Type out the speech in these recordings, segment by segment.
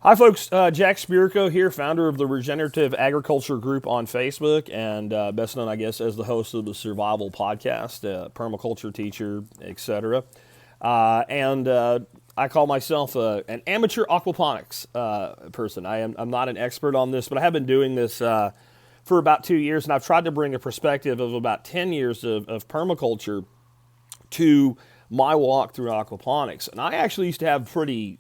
Hi, folks. Jack Spirko here, founder of the Regenerative Agriculture Group on Facebook, and best known, I guess, as the host of the Survival Podcast, permaculture teacher, etc. And I call myself an amateur aquaponics person. I'm not an expert on this, but I have been doing this for about 2 years, and I've tried to bring a perspective of about 10 years of permaculture to my walk through aquaponics. And I actually used to have pretty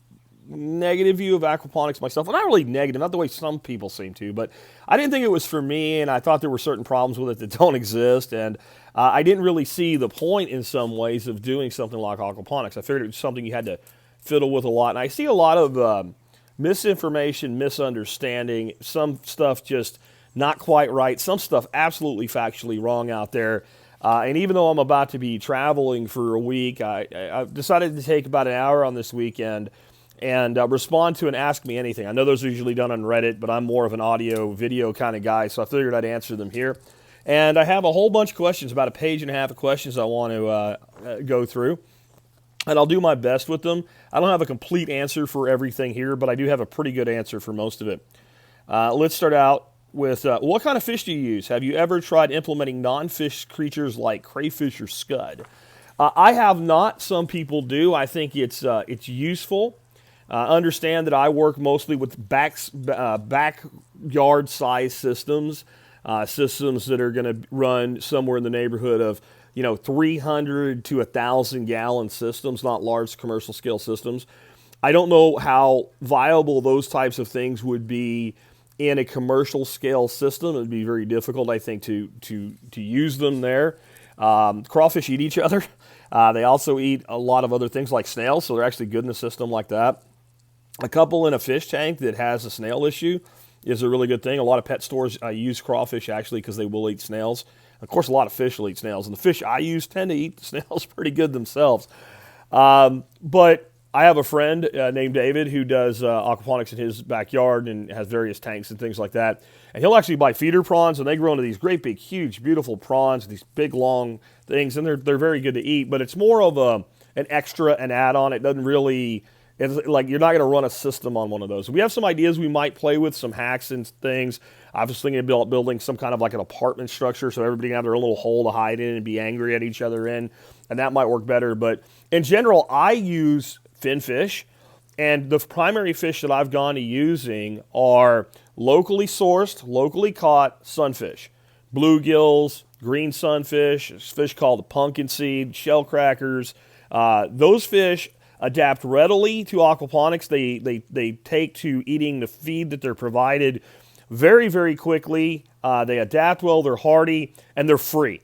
negative view of aquaponics myself. Well, not really negative, not the way some people seem to, but I didn't think it was for me, and I thought there were certain problems with it that don't exist, and I didn't really see the point in some ways of doing something like aquaponics. I figured it was something you had to fiddle with a lot, and I see a lot of misinformation, misunderstanding, some stuff just not quite right, some stuff absolutely factually wrong out there. And even though I'm about to be traveling for a week, I've decided to take about an hour on this weekend and respond to and Ask Me Anything. I know those are usually done on Reddit, but I'm more of an audio, video kind of guy, so I figured I'd answer them here. And I have a whole bunch of questions, about a page and a half of questions I want to go through, and I'll do my best with them. I don't have a complete answer for everything here, but I do have a pretty good answer for most of it. Let's start out with, what kind of fish do you use? Have you ever tried implementing non-fish creatures like crayfish or scud? I have not. Some people do. I think it's useful. Understand that I work mostly with backyard-sized systems, systems that are going to run somewhere in the neighborhood of 300 to 1,000 gallon systems, not large commercial scale systems. I don't know how viable those types of things would be in a commercial scale system. It would be very difficult, I think, to use them there. Crawfish eat each other. They also eat a lot of other things like snails, so they're actually good in a system like that. A couple in a fish tank that has a snail issue is a really good thing. A lot of pet stores use crawfish actually because they will eat snails. Of course, a lot of fish will eat snails, and the fish I use tend to eat the snails pretty good themselves. But I have a friend named David who does aquaponics in his backyard and has various tanks and things like that. And he'll actually buy feeder prawns, and they grow into these great big, huge, beautiful prawns, these big, long things, and they're very good to eat. But it's more of an extra, an add-on. It doesn't really... It's like you're not going to run a system on one of those. We have some ideas we might play with, some hacks and things. I was thinking about building some kind of like an apartment structure so everybody can have their own little hole to hide in and be angry at each other in, and that might work better. But in general, I use finfish, and the primary fish that I've gone to using are locally sourced, locally caught sunfish, bluegills, green sunfish, fish called the pumpkin seed, shell crackers. Those fish adapt readily to aquaponics. They take to eating the feed that they're provided very, very quickly. They adapt well, they're hardy, and they're free.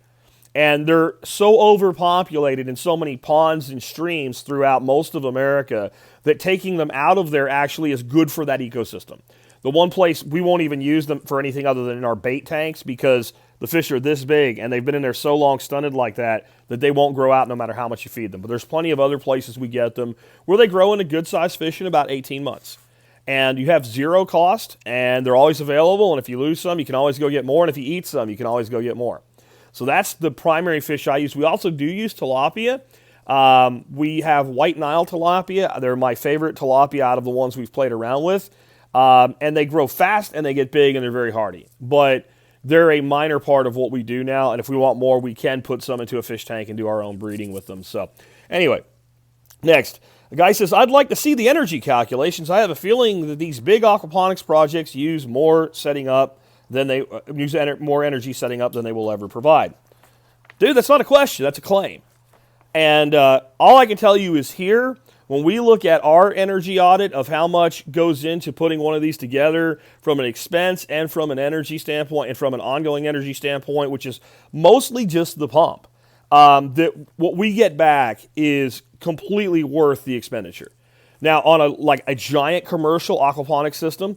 And they're so overpopulated in so many ponds and streams throughout most of America that taking them out of there actually is good for that ecosystem. The one place we won't even use them for anything other than in our bait tanks because the fish are this big and they've been in there so long stunted like that they won't grow out no matter how much you feed them. But there's plenty of other places we get them where they grow into good-sized fish in about 18 months. And you have zero cost, and they're always available, and if you lose some, you can always go get more, and if you eat some, you can always go get more. So that's the primary fish I use. We also do use tilapia. We have white Nile tilapia. They're my favorite tilapia out of the ones we've played around with. And they grow fast, and they get big, and they're very hardy. But they're a minor part of what we do now, and if we want more, we can put some into a fish tank and do our own breeding with them. So anyway, next. The guy says, I'd like to see the energy calculations. I have a feeling that these big aquaponics projects use more setting up than they use more energy setting up than they will ever provide. Dude, that's not a question. That's a claim. And all I can tell you is here, when we look at our energy audit of how much goes into putting one of these together from an expense and from an energy standpoint and from an ongoing energy standpoint, which is mostly just the pump, that what we get back is completely worth the expenditure. Now, on a giant commercial aquaponics system,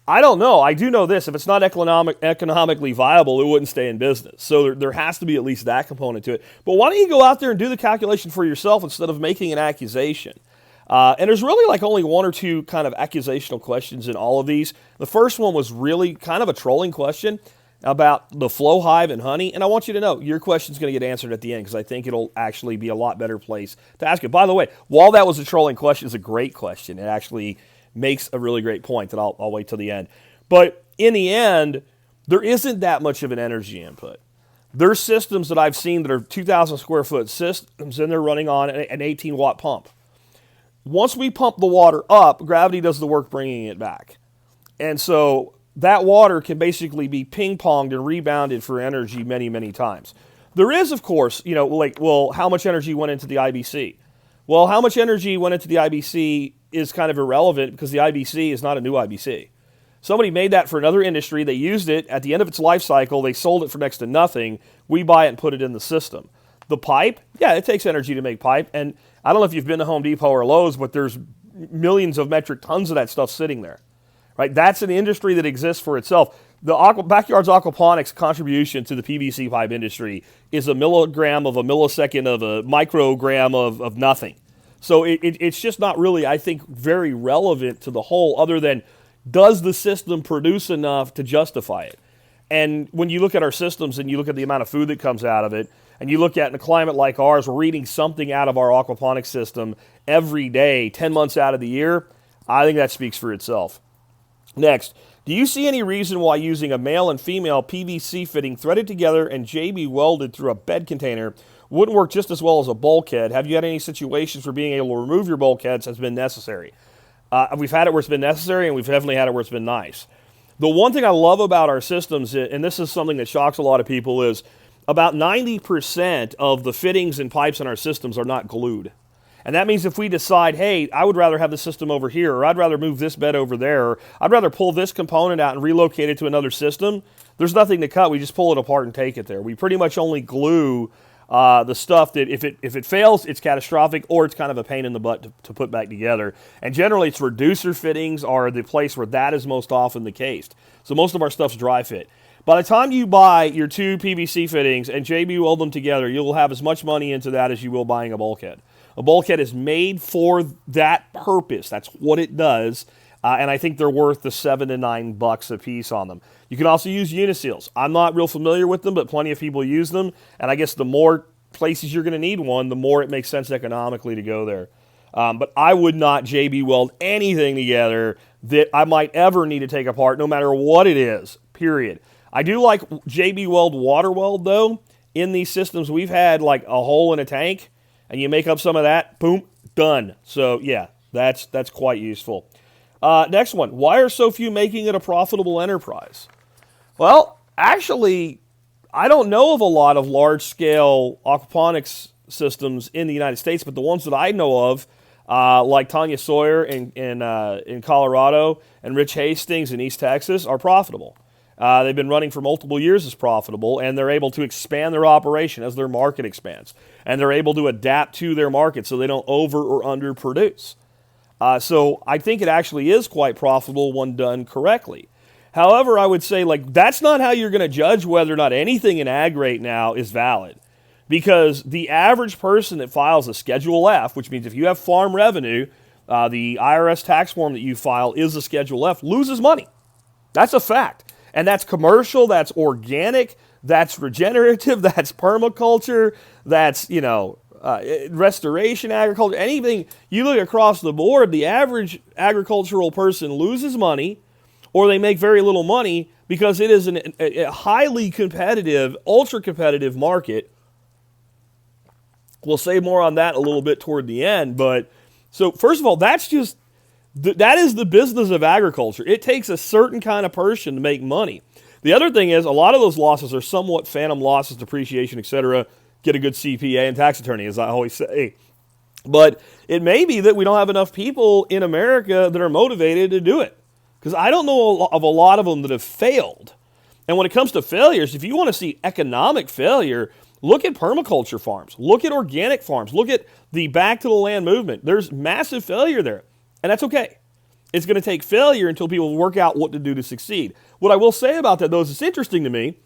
I don't know. I do know this. If it's not economically viable, it wouldn't stay in business. So there has to be at least that component to it. But why don't you go out there and do the calculation for yourself instead of making an accusation? And there's really like only one or two kind of accusational questions in all of these. The first one was really kind of a trolling question about the flow hive and honey. And I want you to know your question's going to get answered at the end because I think it'll actually be a lot better place to ask it. By the way, while that was a trolling question, it's a great question. It actually makes a really great point that I'll wait till the end. But in the end, there isn't that much of an energy input. There's systems that I've seen that are 2,000 square foot systems, and they're running on an 18-watt pump. Once we pump the water up, gravity does the work bringing it back. And so that water can basically be ping-ponged and rebounded for energy many, many times. There is, of course, how much energy went into the IBC? Well, how much energy went into the IBC is kind of irrelevant because the IBC is not a new IBC. Somebody made that for another industry. They used it. At the end of its life cycle, they sold it for next to nothing. We buy it and put it in the system. The pipe, yeah, it takes energy to make pipe. And I don't know if you've been to Home Depot or Lowe's, but there's millions of metric tons of that stuff sitting there. Right? That's an industry that exists for itself. The Backyard's Aquaponics contribution to the PVC pipe industry is a milligram of a millisecond of a microgram of nothing. So it's just not really, I think, very relevant to the whole, other than does the system produce enough to justify it? And when you look at our systems and you look at the amount of food that comes out of it, and you look at in a climate like ours, we're eating something out of our aquaponics system every day, 10 months out of the year, I think that speaks for itself. Next, do you see any reason why using a male and female PVC fitting threaded together and JB welded through a bed container wouldn't work just as well as a bulkhead? Have you had any situations where being able to remove your bulkheads has been necessary? We've had it where it's been necessary, and we've definitely had it where it's been nice. The one thing I love about our systems, and this is something that shocks a lot of people, is about 90% of the fittings and pipes in our systems are not glued. And that means if we decide, hey, I would rather have the system over here, or I'd rather move this bed over there, or I'd rather pull this component out and relocate it to another system, there's nothing to cut. We just pull it apart and take it there. We pretty much only glue the stuff that if it fails, it's catastrophic, or it's kind of a pain in the butt to put back together. And generally, it's reducer fittings are the place where that is most often the case. So most of our stuff's dry fit. By the time you buy your two PVC fittings and JB weld them together, you'll have as much money into that as you will buying a bulkhead. A bulkhead is made for that purpose. That's what it does. And I think they're worth the $7 to $9 a piece on them. You can also use uniseals. I'm not real familiar with them, but plenty of people use them. And I guess the more places you're going to need one, the more it makes sense economically to go there. But I would not JB weld anything together that I might ever need to take apart, no matter what it is, period. I do like JB Weld water weld, though. In these systems, we've had like a hole in a tank, and you make up some of that, boom, done. So, yeah, that's quite useful. Next one, why are so few making it a profitable enterprise? Well, actually, I don't know of a lot of large-scale aquaponics systems in the United States, but the ones that I know of, like Tanya Sawyer in Colorado and Rich Hastings in East Texas, are profitable. They've been running for multiple years as profitable, and they're able to expand their operation as their market expands. And they're able to adapt to their market so they don't over or underproduce. So I think it actually is quite profitable when done correctly. However, I would say that's not how you're going to judge whether or not anything in ag right now is valid. Because the average person that files a Schedule F, which means if you have farm revenue, the IRS tax form that you file is a Schedule F, loses money. That's a fact. And that's commercial, that's organic, that's regenerative, that's permaculture, that's, restoration agriculture, anything. You look across the board, the average agricultural person loses money, or they make very little money because it is a highly competitive, ultra-competitive market. We'll say more on that a little bit toward the end. But so first of all, that is the business of agriculture. It takes a certain kind of person to make money. The other thing is a lot of those losses are somewhat phantom losses, depreciation, etc. Get a good CPA and tax attorney, as I always say. But it may be that we don't have enough people in America that are motivated to do it. Because I don't know of a lot of them that have failed. And when it comes to failures, if you want to see economic failure, look at permaculture farms. Look at organic farms. Look at the back to the land movement. There's massive failure there. And that's okay. It's going to take failure until people work out what to do to succeed. What I will say about that, though, is it's interesting to me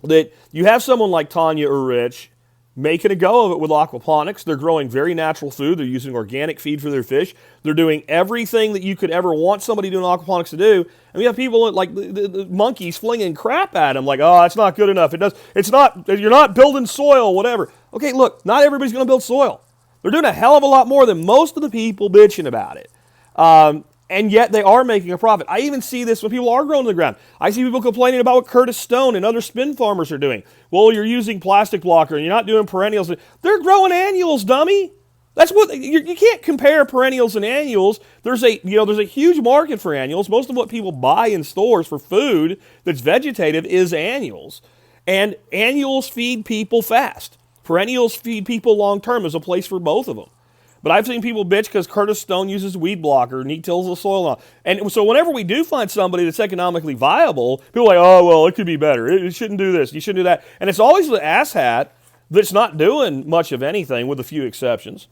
that you have someone like Tanya or Rich making a go of it with aquaponics. They're growing very natural food. They're using organic feed for their fish. They're doing everything that you could ever want somebody doing aquaponics to do. And we have people like the monkeys flinging crap at them, like, oh, it's not good enough. You're not building soil, whatever. Okay, look, not everybody's going to build soil. They're doing a hell of a lot more than most of the people bitching about it. And yet they are making a profit. I even see this when people are growing in the ground. I see people complaining about what Curtis Stone and other spin farmers are doing. Well, you're using plastic blocker and you're not doing perennials. They're growing annuals, dummy. That's what you can't compare perennials and annuals. There's a huge market for annuals. Most of what people buy in stores for food that's vegetative is annuals. And annuals feed people fast. Perennials feed people long term. There's a place for both of them. But I've seen people bitch because Curtis Stone uses weed blocker and he tills the soil. And so whenever we do find somebody that's economically viable, people are like, oh, well, it could be better. It shouldn't do this. You shouldn't do that. And it's always the asshat that's not doing much of anything with a few exceptions.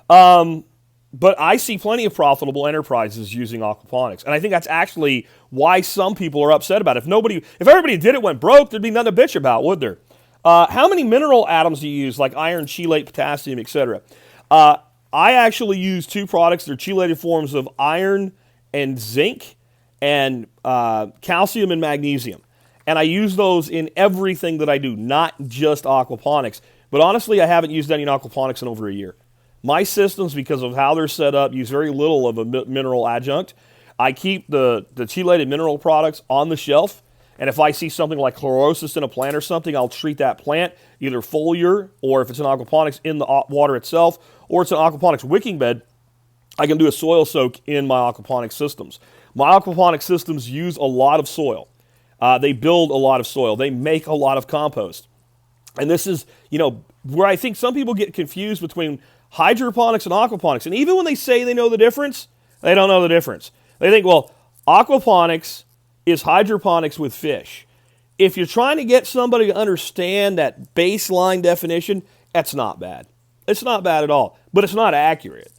But I see plenty of profitable enterprises using aquaponics. And I think that's actually why some people are upset about it. If everybody did it went broke, there'd be nothing to bitch about, would there? How many mineral atoms do you use, like iron, chelate, potassium, etc.? I actually use two products. They're chelated forms of iron and zinc and calcium and magnesium. And I use those in everything that I do, not just aquaponics. But honestly, I haven't used any aquaponics in over a year. My systems, because of how they're set up, use very little of a mineral adjunct. I keep the chelated mineral products on the shelf. And if I see something like chlorosis in a plant or something, I'll treat that plant, either foliar, or if it's an aquaponics, in the water itself, or it's an aquaponics wicking bed, I can do a soil soak in my aquaponics systems. My aquaponics systems use a lot of soil. They build a lot of soil. They make a lot of compost. And this is, where I think some people get confused between hydroponics and aquaponics. And even when they say they know the difference, they don't know the difference. They think, well, aquaponics is hydroponics with fish. If you're trying to get somebody to understand that baseline definition, that's not bad. It's not bad at all, but it's not accurate.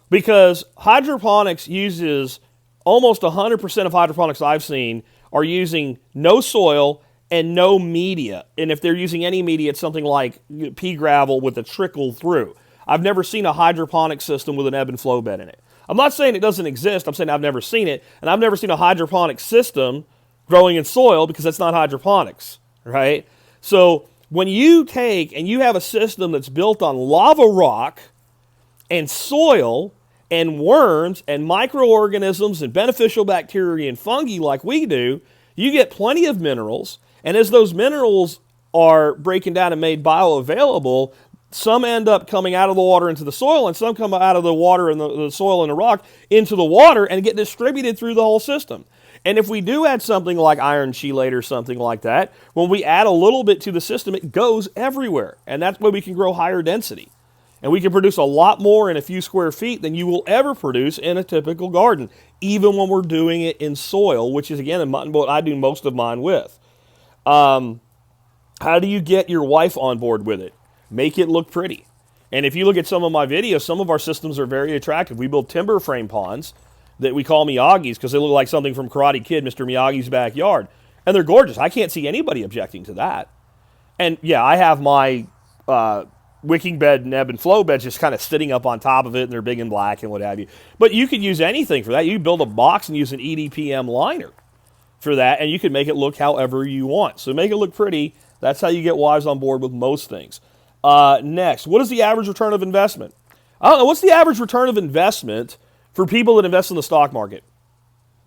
Because hydroponics uses, almost 100% of hydroponics I've seen are using no soil and no media. And if they're using any media, it's something like pea gravel with a trickle through. I've never seen a hydroponic system with an ebb and flow bed in it. I'm not saying it doesn't exist. I'm saying I've never seen it. And I've never seen a hydroponic system growing in soil because that's not hydroponics, right? So when you take and you have a system that's built on lava rock and soil and worms and microorganisms and beneficial bacteria and fungi like we do, you get plenty of minerals. And as those minerals are breaking down and made bioavailable, some end up coming out of the water into the soil, and some come out of the water and the soil and the rock into the water and get distributed through the whole system. And if we do add something like iron chelate or something like that, when we add a little bit to the system, it goes everywhere. And that's why we can grow higher density. And we can produce a lot more in a few square feet than you will ever produce in a typical garden, even when we're doing it in soil, which is, again, what I do most of mine with. How do you get your wife on board with it? Make it look pretty. And if you look at some of my videos, some of our systems are very attractive. We build timber frame ponds that we call Miyagi's because they look like something from Karate Kid, Mr. Miyagi's backyard. And they're gorgeous. I can't see anybody objecting to that. And yeah, I have my wicking bed and ebb and flow beds just kind of sitting up on top of it, and they're big and black and what have you. But you could use anything for that. You build a box and use an EDPM liner for that, and you can make it look however you want. So make it look pretty. That's how you get wives on board with most things. Next, what is the average return of investment? I don't know. What's the average return of investment for people that invest in the stock market?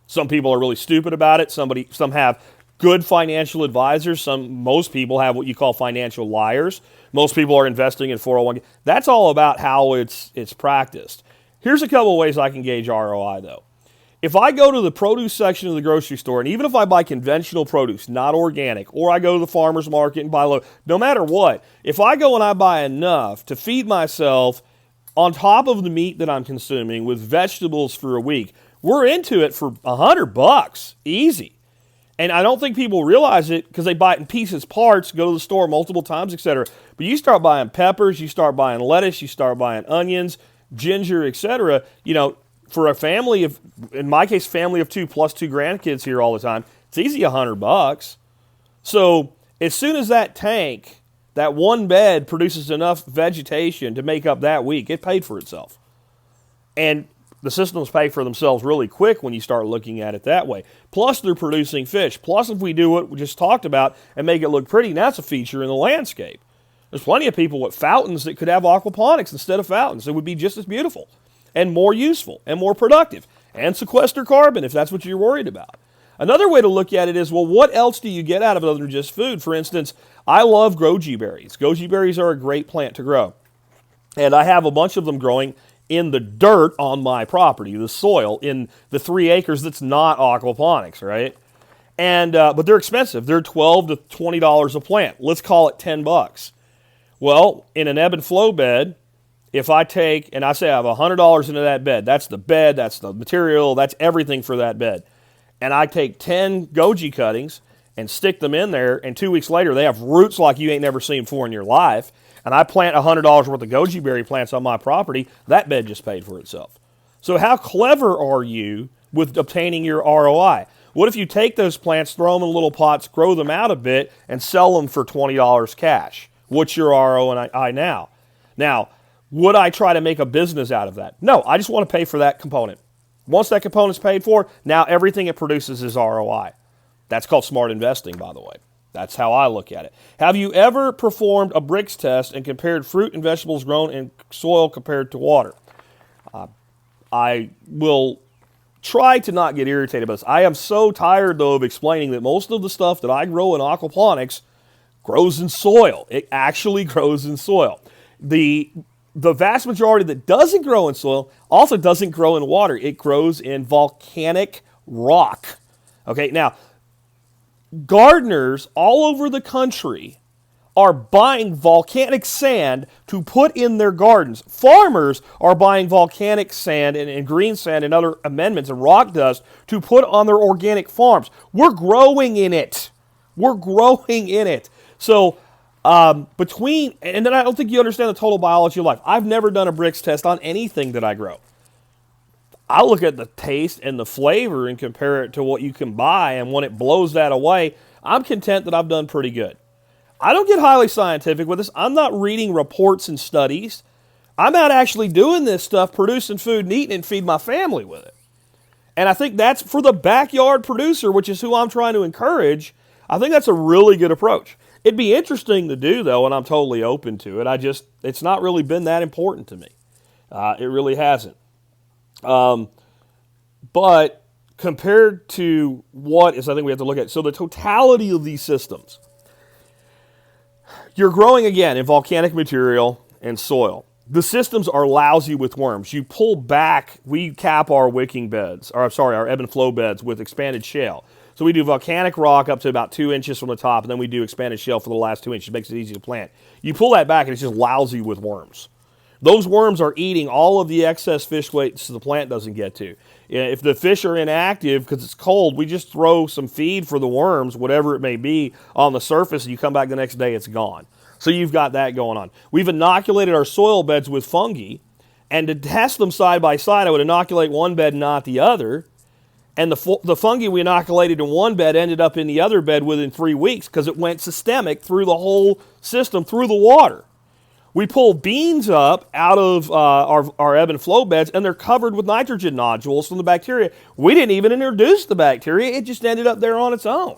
Some people are really stupid about it. Some have good financial advisors. Most people have what you call financial liars. Most people are investing in 401k. That's all about how it's practiced. Here's a couple of ways I can gauge ROI, though. If I go to the produce section of the grocery store, and even if I buy conventional produce, not organic, or I go to the farmer's market and buy low, no matter what, if I go and I buy enough to feed myself on top of the meat that I'm consuming with vegetables for a week, we're into it for $100, easy. And I don't think people realize it because they buy it in pieces, parts, go to the store multiple times, etc. But you start buying peppers, you start buying lettuce, you start buying onions, ginger, etc. For a family of, in my case, family of 2 plus 2 grandkids here all the time, it's easy $100. So as soon as that tank, that one bed produces enough vegetation to make up that week, it paid for itself. And the systems pay for themselves really quick when you start looking at it that way. Plus, they're producing fish. Plus, if we do what we just talked about and make it look pretty, that's a feature in the landscape. There's plenty of people with fountains that could have aquaponics instead of fountains. It would be just as beautiful. and more useful and more productive and sequester carbon if that's what you're worried about. Another way to look at it is, well, what else do you get out of it other than just food? For instance, I love goji berries. Goji berries are a great plant to grow. And I have a bunch of them growing in the dirt on my property, the soil, in the 3 acres that's not aquaponics, right? And but they're expensive. They're $12 to $20 a plant. Let's call it $10. Well, in an ebb and flow bed, if I take, and I say I have $100 into that bed, that's the material, that's everything for that bed. And I take 10 goji cuttings and stick them in there, and 2 weeks later they have roots like you ain't never seen before in your life, and I plant $100 worth of goji berry plants on my property, that bed just paid for itself. So how clever are you with obtaining your ROI? What if you take those plants, throw them in little pots, grow them out a bit, and sell them for $20 cash? What's your ROI now? Now, would I try to make a business out of that? No, I just want to pay for that component. Once that component's paid for, now everything it produces is ROI. That's called smart investing, by the way. That's how I look at it. Have you ever performed a brix test and compared fruit and vegetables grown in soil compared to water? I will try to not get irritated about this. I am so tired, though, of explaining that most of the stuff that I grow in aquaponics grows in soil. It actually grows in soil. The vast majority that doesn't grow in soil also doesn't grow in water. It grows in volcanic rock. Okay, now, gardeners all over the country are buying volcanic sand to put in their gardens. Farmers are buying volcanic sand and green sand and other amendments and rock dust to put on their organic farms. We're growing in it. We're growing in it. So, and then I don't think you understand the total biology of life. I've never done a brix test on anything that I grow. I look at the taste and the flavor and compare it to what you can buy, and when it blows that away, I'm content that I've done pretty good. I don't get highly scientific with this. I'm not reading reports and studies. I'm out actually doing this stuff, producing food and eating it and feed my family with it. And I think that's for the backyard producer, which is who I'm trying to encourage. I think that's a really good approach. It'd be interesting to do, though, and I'm totally open to it. It's not really been that important to me. It really hasn't. But compared to what is, I think we have to look at, so the totality of these systems. You're growing, again, in volcanic material and soil. The systems are lousy with worms. You pull back, we cap our wicking beds, our ebb and flow beds with expanded shale. So we do volcanic rock up to about 2 inches from the top, and then we do expanded shale for the last 2 inches. It makes it easy to plant. You pull that back, and it's just lousy with worms. Those worms are eating all of the excess fish weights the plant doesn't get to. If the fish are inactive because it's cold, we just throw some feed for the worms, whatever it may be, on the surface, and you come back the next day, it's gone. So you've got that going on. We've inoculated our soil beds with fungi, and to test them side by side, I would inoculate one bed, not the other. And the fungi we inoculated in one bed ended up in the other bed within 3 weeks because it went systemic through the whole system, through the water. We pull beans up out of our ebb and flow beds, and they're covered with nitrogen nodules from the bacteria. We didn't even introduce the bacteria. It just ended up there on its own.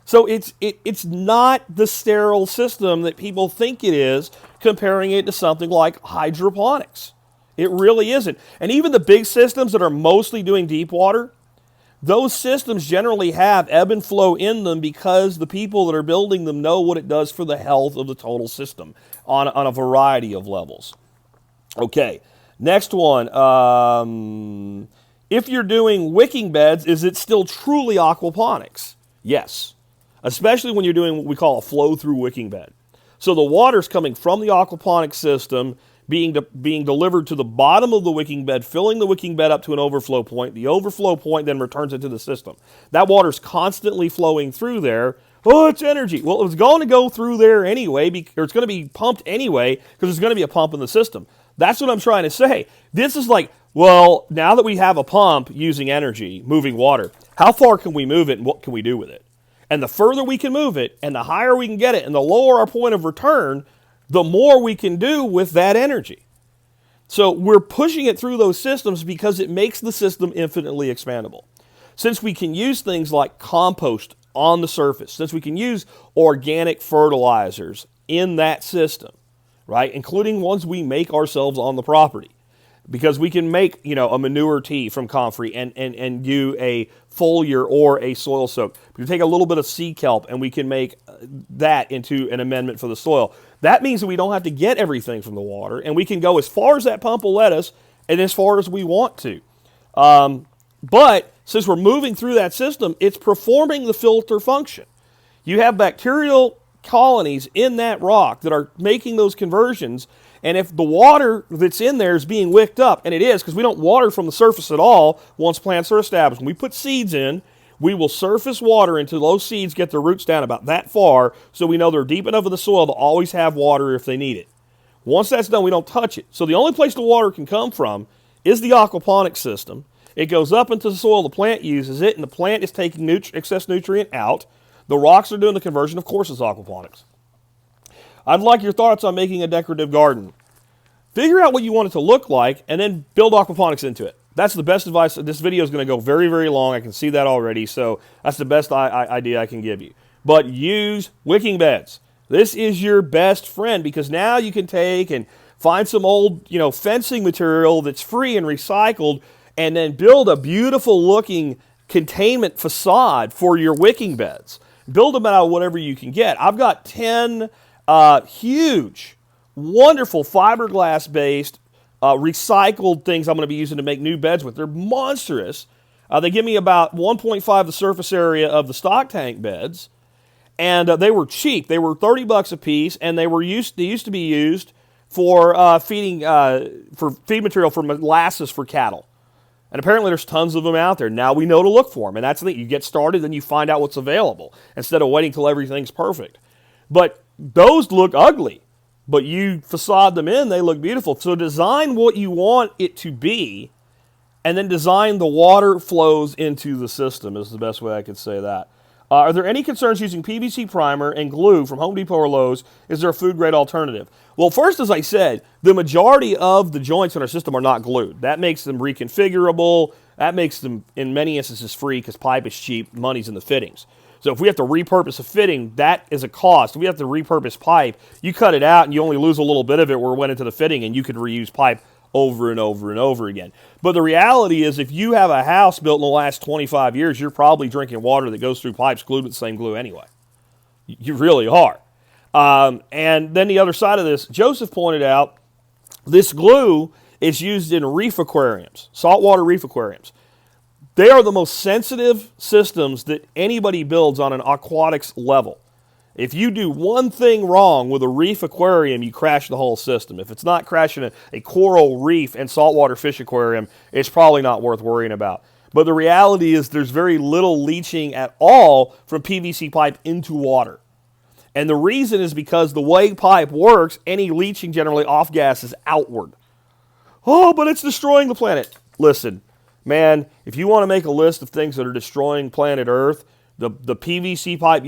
So it's not the sterile system that people think it is, comparing it to something like hydroponics. It really isn't. And even the big systems that are mostly doing deep water, those systems generally have ebb and flow in them because the people that are building them know what it does for the health of the total system on a variety of levels. Okay, next one. If you're doing wicking beds, is it still truly aquaponics? Yes, especially when you're doing what we call a flow-through wicking bed. So the water's coming from the aquaponics system, being delivered to the bottom of the wicking bed, filling the wicking bed up to an overflow point. The overflow point then returns into the system. That water's constantly flowing through there. Oh, it's energy. Well, it's going to go through there anyway, or it's going to be pumped anyway, because there's going to be a pump in the system. That's what I'm trying to say. This is like, well, now that we have a pump using energy, moving water, how far can we move it and what can we do with it? And the further we can move it, and the higher we can get it, and the lower our point of return, the more we can do with that energy. So we're pushing it through those systems because it makes the system infinitely expandable. Since we can use things like compost on the surface, since we can use organic fertilizers in that system, right, including ones we make ourselves on the property, because we can make, a manure tea from comfrey and do a foliar or a soil soak. We can take a little bit of sea kelp and we can make that into an amendment for the soil. That means that we don't have to get everything from the water, and we can go as far as that pump will let us and as far as we want to. But since we're moving through that system, it's performing the filter function. You have bacterial colonies in that rock that are making those conversions, and if the water that's in there is being wicked up, and it is, because we don't water from the surface at all once plants are established. When we put seeds in, we will surface water until those seeds get their roots down about that far, so we know they're deep enough in the soil to always have water if they need it. Once that's done, we don't touch it. So the only place the water can come from is the aquaponics system. It goes up into the soil, the plant uses it, and the plant is taking excess nutrient out. The rocks are doing the conversion. Of course, it's aquaponics. I'd like your thoughts on making a decorative garden. Figure out what you want it to look like, and then build aquaponics into it. That's the best advice. This video is going to go very, very long. I can see that already, so that's the best idea I can give you. But use wicking beds. This is your best friend, because now you can take and find some old, fencing material that's free and recycled, and then build a beautiful-looking containment facade for your wicking beds. Build them out of whatever you can get. I've got 10 huge, wonderful fiberglass-based recycled things I'm going to be using to make new beds with. They're monstrous. They give me about 1.5 the surface area of the stock tank beds, and they were cheap. They were $30 a piece, and they used to be used for feed material for molasses for cattle. And apparently there's tons of them out there. Now we know to look for them. And that's the thing. You get started, then you find out what's available instead of waiting till everything's perfect. But those look ugly. But you facade them in, they look beautiful. So design what you want it to be, and then design the water flows into the system is the best way I could say that. Are there any concerns using PVC primer and glue from Home Depot or Lowe's? Is there a food-grade alternative? Well, first, as I said, the majority of the joints in our system are not glued. That makes them reconfigurable. That makes them, in many instances, free because pipe is cheap, money's in the fittings. So if we have to repurpose a fitting, that is a cost. If we have to repurpose pipe, you cut it out and you only lose a little bit of it where it went into the fitting, and you could reuse pipe over and over and over again. But the reality is, if you have a house built in the last 25 years, you're probably drinking water that goes through pipes glued with the same glue anyway. You really are. And then the other side of this, Joseph pointed out, this glue is used in reef aquariums, saltwater reef aquariums. They are the most sensitive systems that anybody builds on an aquatics level. If you do one thing wrong with a reef aquarium, you crash the whole system. If it's not crashing a coral reef and saltwater fish aquarium, it's probably not worth worrying about. But the reality is there's very little leaching at all from PVC pipe into water. And the reason is because the way pipe works, any leaching generally off gas is outward. Oh, but it's destroying the planet. Listen, man, if you want to make a list of things that are destroying planet Earth, the PVC pipe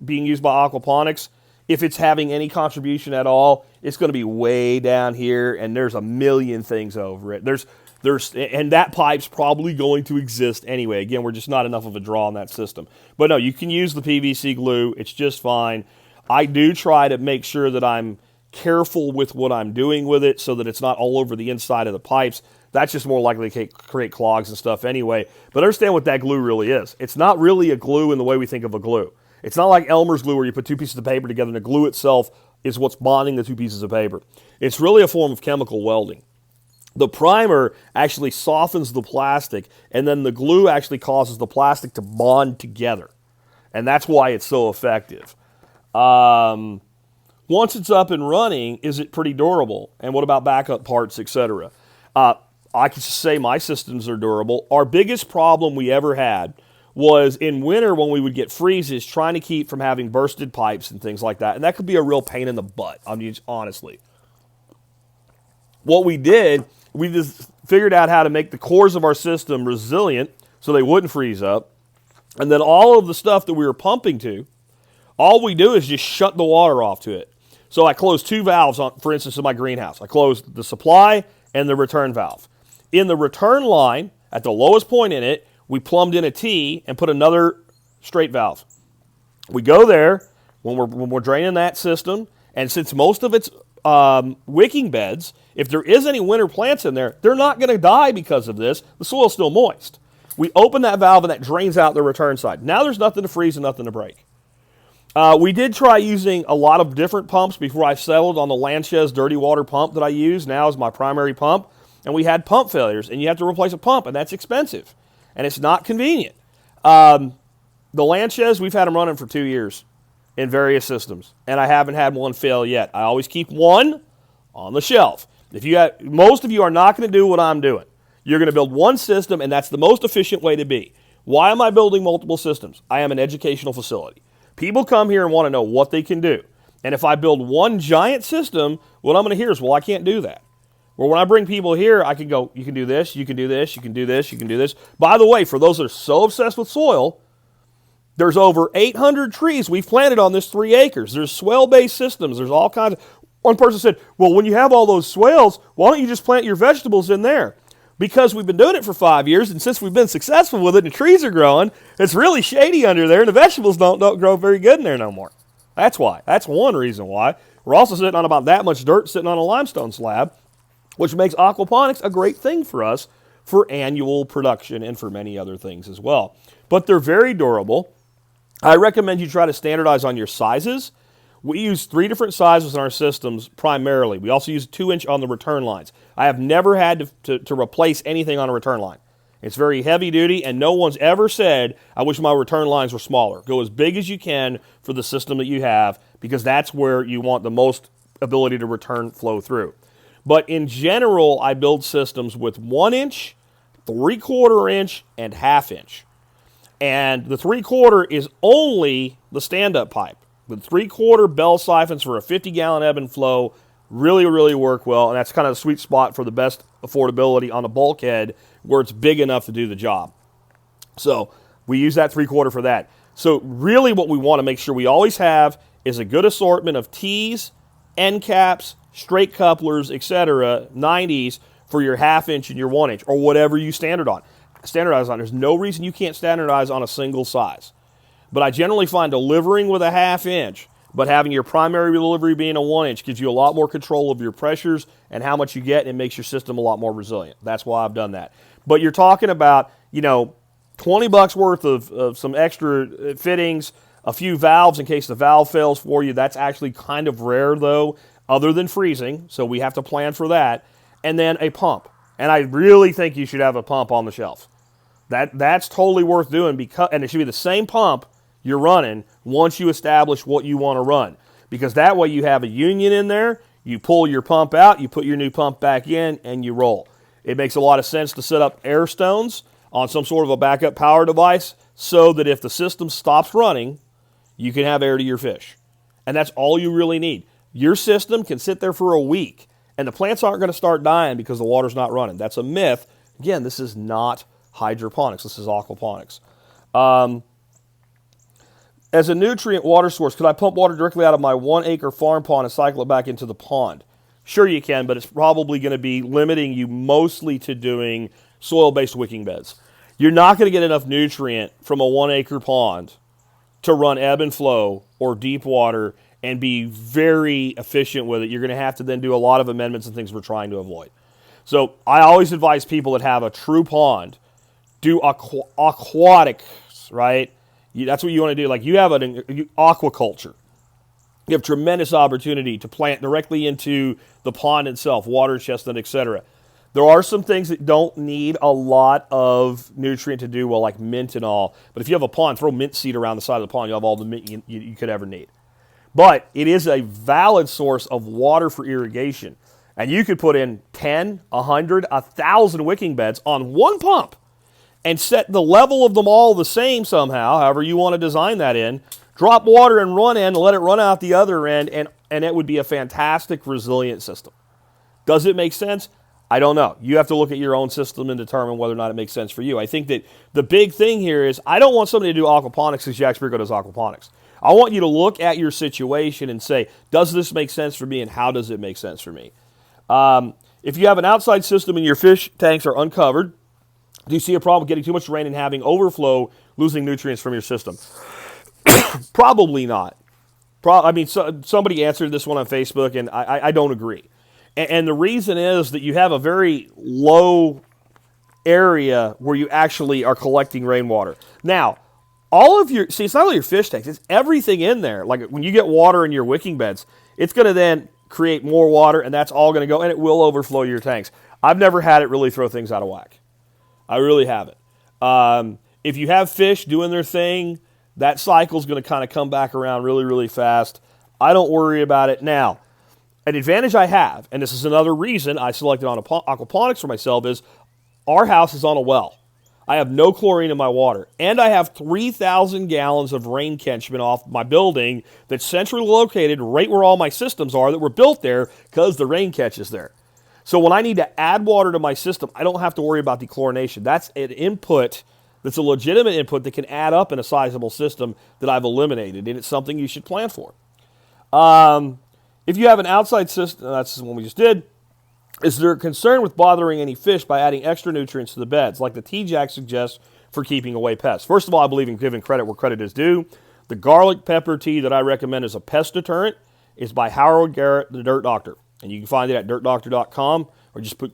being used by aquaponics, if it's having any contribution at all, it's going to be way down here, and there's a million things over it. And that pipe's probably going to exist anyway. Again, we're just not enough of a draw on that system. But no, you can use the PVC glue. It's just fine. I do try to make sure that I'm careful with what I'm doing with it so that it's not all over the inside of the pipes. That's just more likely to create clogs and stuff anyway. But understand what that glue really is. It's not really a glue in the way we think of a glue. It's not like Elmer's glue where you put two pieces of paper together and the glue itself is what's bonding the two pieces of paper. It's really a form of chemical welding. The primer actually softens the plastic, and then the glue actually causes the plastic to bond together. And that's why it's so effective. Once it's up and running, is it pretty durable? And what about backup parts, etc.? I can just say my systems are durable. Our biggest problem we ever had was in winter when we would get freezes, trying to keep from having bursted pipes and things like that. And that could be a real pain in the butt, I mean, honestly. What we did, we just figured out how to make the cores of our system resilient so they wouldn't freeze up. And then all of the stuff that we were pumping to, all we do is just shut the water off to it. So I closed two valves, for instance, in my greenhouse. I closed the supply and the return valve. In the return line, at the lowest point in it, we plumbed in a T and put another straight valve. We go there when we're draining that system, and since most of it's wicking beds, if there is any winter plants in there, they're not going to die because of this. The soil's still moist. We open that valve and that drains out the return side. Now there's nothing to freeze and nothing to break. We did try using a lot of different pumps before I settled on the Lanchez dirty water pump that I use now as my primary pump. And we had pump failures, and you have to replace a pump, and that's expensive. And it's not convenient. The Lanchez, we've had them running for 2 years in various systems, and I haven't had one fail yet. I always keep one on the shelf. Most of you are not going to do what I'm doing. You're going to build one system, and that's the most efficient way to be. Why am I building multiple systems? I am an educational facility. People come here and want to know what they can do. And if I build one giant system, what I'm going to hear is, well, I can't do that. Well, when I bring people here, I can go, you can do this, you can do this, you can do this, you can do this. By the way, for those that are so obsessed with soil, there's over 800 trees we've planted on this 3 acres. There's swale-based systems. There's all kinds of... One person said, well, when you have all those swales, why don't you just plant your vegetables in there? Because we've been doing it for 5 years, and since we've been successful with it and the trees are growing, it's really shady under there, and the vegetables don't grow very good in there no more. That's why. That's one reason why. We're also sitting on about that much dirt sitting on a limestone slab, which makes aquaponics a great thing for us for annual production and for many other things as well. But they're very durable. I recommend you try to standardize on your sizes. We use 3 different sizes in our systems primarily. We also use 2-inch on the return lines. I have never had to replace anything on a return line. It's very heavy duty, and no one's ever said, I wish my return lines were smaller. Go as big as you can for the system that you have, because that's where you want the most ability to return flow through. But in general, I build systems with 1-inch, 3/4 inch, and 1/2 inch. And the 3/4 is only the stand-up pipe. The 3/4 bell siphons for a 50-gallon ebb and flow really, really work well, and that's kind of the sweet spot for the best affordability on a bulkhead where it's big enough to do the job. So we use that 3/4 for that. So really what we want to make sure we always have is a good assortment of T's, end caps, straight couplers, etc., 90s for your 1/2 inch and your 1 inch, or whatever you standardize on. There's no reason you can't standardize on a single size. But I generally find delivering with a 1/2 inch, but having your primary delivery being a 1 inch gives you a lot more control of your pressures and how much you get, and it makes your system a lot more resilient. That's why I've done that. But you're talking about, $20 worth of some extra fittings, a few valves in case the valve fails for you. That's actually kind of rare, though, other than freezing, so we have to plan for that. And then a pump. And I really think you should have a pump on the shelf. That's totally worth doing, and it should be the same pump you're running once you establish what you want to run. Because that way you have a union in there, you pull your pump out, you put your new pump back in, and you roll. It makes a lot of sense to set up air stones on some sort of a backup power device so that if the system stops running, you can have air to your fish. And that's all you really need. Your system can sit there for a week, and the plants aren't going to start dying because the water's not running. That's a myth. Again, this is not hydroponics. This is aquaponics. As a nutrient water source, could I pump water directly out of my 1-acre farm pond and cycle it back into the pond? Sure you can, but it's probably going to be limiting you mostly to doing soil-based wicking beds. You're not going to get enough nutrient from a 1-acre pond to run ebb and flow or deep water and be very efficient with it. You're going to have to then do a lot of amendments and things we're trying to avoid. So I always advise people that have a true pond, do aquatics, right? That's what you want to do. Like you have an aquaculture. You have tremendous opportunity to plant directly into the pond itself, water chestnut, etc. There are some things that don't need a lot of nutrient to do well, like mint and all. But if you have a pond, throw mint seed around the side of the pond, you'll have all the mint you could ever need. But it is a valid source of water for irrigation. And you could put in 10, 100, 1,000 wicking beds on one pump and set the level of them all the same somehow, however you want to design that in. Drop water in one end, let it run out the other end, and it would be a fantastic, resilient system. Does it make sense? I don't know. You have to look at your own system and determine whether or not it makes sense for you. I think that the big thing here is I don't want somebody to do aquaponics as Jack Spirko does aquaponics. I want you to look at your situation and say, does this make sense for me, and how does it make sense for me? If you have an outside system and your fish tanks are uncovered, do you see a problem with getting too much rain and having overflow, losing nutrients from your system? Probably not. Somebody answered this one on Facebook, and I don't agree. And the reason is that you have a very low area where you actually are collecting rainwater. Now, it's not only your fish tanks, it's everything in there. Like when you get water in your wicking beds, it's going to then create more water, and that's all going to go, and it will overflow your tanks. I've never had it really throw things out of whack. I really haven't. If you have fish doing their thing, that cycle's going to kind of come back around really, really fast. I don't worry about it. Now, an advantage I have, and this is another reason I selected on aquaponics for myself, is our house is on a well. I have no chlorine in my water, and I have 3,000 gallons of rain catchment off my building that's centrally located right where all my systems are that were built there because the rain catches there. So when I need to add water to my system, I don't have to worry about dechlorination. That's an input that's a legitimate input that can add up in a sizable system that I've eliminated, and it's something you should plan for. If you have an outside system, that's the one we just did, is there a concern with bothering any fish by adding extra nutrients to the beds, like the TJAC suggests for keeping away pests? First of all, I believe in giving credit where credit is due. The garlic pepper tea that I recommend as a pest deterrent is by Howard Garrett, the Dirt Doctor. And you can find it at dirtdoctor.com, or just put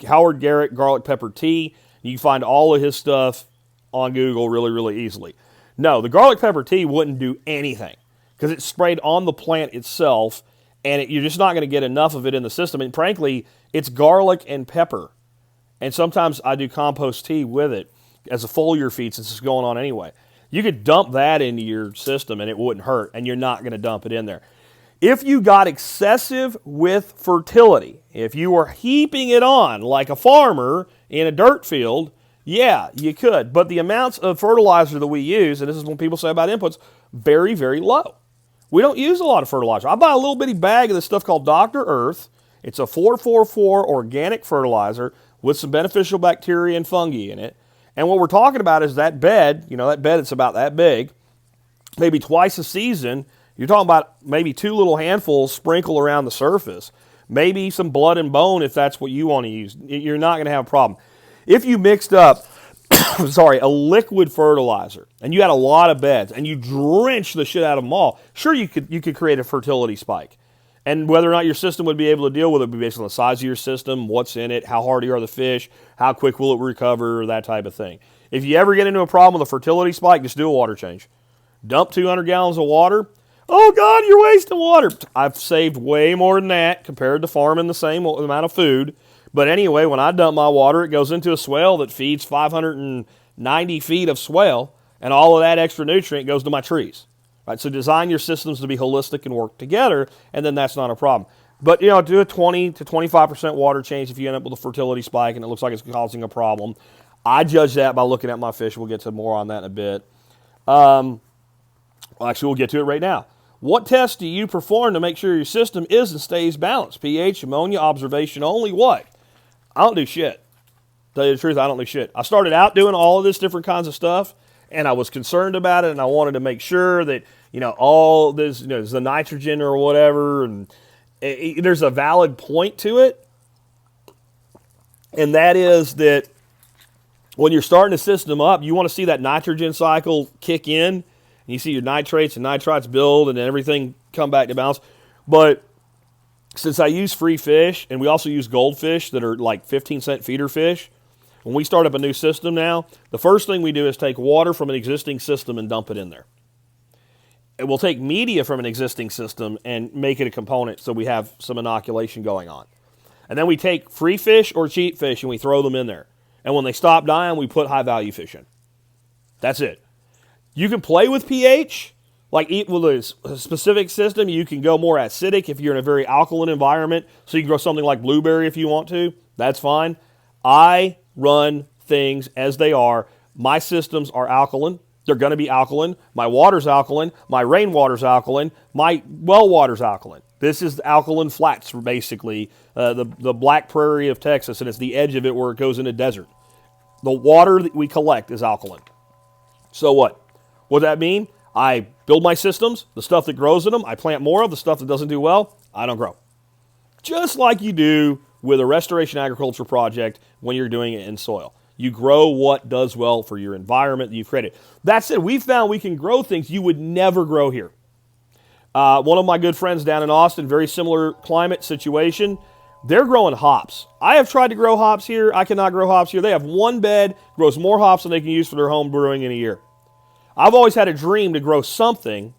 Howard Garrett garlic pepper tea. You can find all of his stuff on Google really, really easily. No, the garlic pepper tea wouldn't do anything because it's sprayed on the plant itself, and you're just not going to get enough of it in the system. And frankly, it's garlic and pepper. And sometimes I do compost tea with it as a foliar feed since it's going on anyway. You could dump that into your system and it wouldn't hurt, and you're not going to dump it in there. If you got excessive with fertility, if you were heaping it on like a farmer in a dirt field, yeah, you could. But the amounts of fertilizer that we use, and this is what people say about inputs, very, very low. We don't use a lot of fertilizer. I buy a little bitty bag of this stuff called Dr. Earth. It's a 444 organic fertilizer with some beneficial bacteria and fungi in it. And what we're talking about is that bed, that bed that's about that big, maybe twice a season. You're talking about maybe 2 little handfuls sprinkle around the surface. Maybe some blood and bone if that's what you want to use. You're not going to have a problem. If you mixed up a liquid fertilizer, and you had a lot of beds, and you drench the shit out of them all, sure, you could create a fertility spike. And whether or not your system would be able to deal with it would be based on the size of your system, what's in it, how hardy are the fish, how quick will it recover, that type of thing. If you ever get into a problem with a fertility spike, just do a water change. Dump 200 gallons of water. Oh, God, you're wasting water. I've saved way more than that compared to farming the same amount of food. But anyway, when I dump my water, it goes into a swale that feeds 590 feet of swale, and all of that extra nutrient goes to my trees. Right? So design your systems to be holistic and work together, and then that's not a problem. But, do a 20 to 25% water change if you end up with a fertility spike and it looks like it's causing a problem. I judge that by looking at my fish. We'll get to more on that in a bit. Actually, we'll get to it right now. What tests do you perform to make sure your system is and stays balanced? pH, ammonia, observation only, what? I don't do shit. Tell you the truth, I don't do shit. I started out doing all of this different kinds of stuff, and I was concerned about it, and I wanted to make sure that, all this, the nitrogen or whatever, and there's a valid point to it, and that is that when you're starting a system up, you want to see that nitrogen cycle kick in, and you see your nitrates and nitrites build, and then everything come back to balance. But since I use free fish, and we also use goldfish that are like 15-cent feeder fish, when we start up a new system now, the first thing we do is take water from an existing system and dump it in there. And we'll take media from an existing system and make it a component so we have some inoculation going on. And then we take free fish or cheap fish and we throw them in there. And when they stop dying, we put high-value fish in. That's it. You can play with pH. Like with a specific system, you can go more acidic if you're in a very alkaline environment. So you can grow something like blueberry if you want to. That's fine. I run things as they are. My systems are alkaline. They're going to be alkaline. My water's alkaline. My rainwater's alkaline. My well water's alkaline. This is the alkaline flats, basically, the Black Prairie of Texas, and it's the edge of it where it goes into desert. The water that we collect is alkaline. So what? What does that mean? I build my systems, the stuff that grows in them, I plant more of. The stuff that doesn't do well, I don't grow. Just like you do with a restoration agriculture project when you're doing it in soil. You grow what does well for your environment that you've created. That said, we found we can grow things you would never grow here. One of my good friends down in Austin, very similar climate situation, they're growing hops. I have tried to grow hops here. I cannot grow hops here. They have one bed, grows more hops than they can use for their home brewing in a year. I've always had a dream to grow something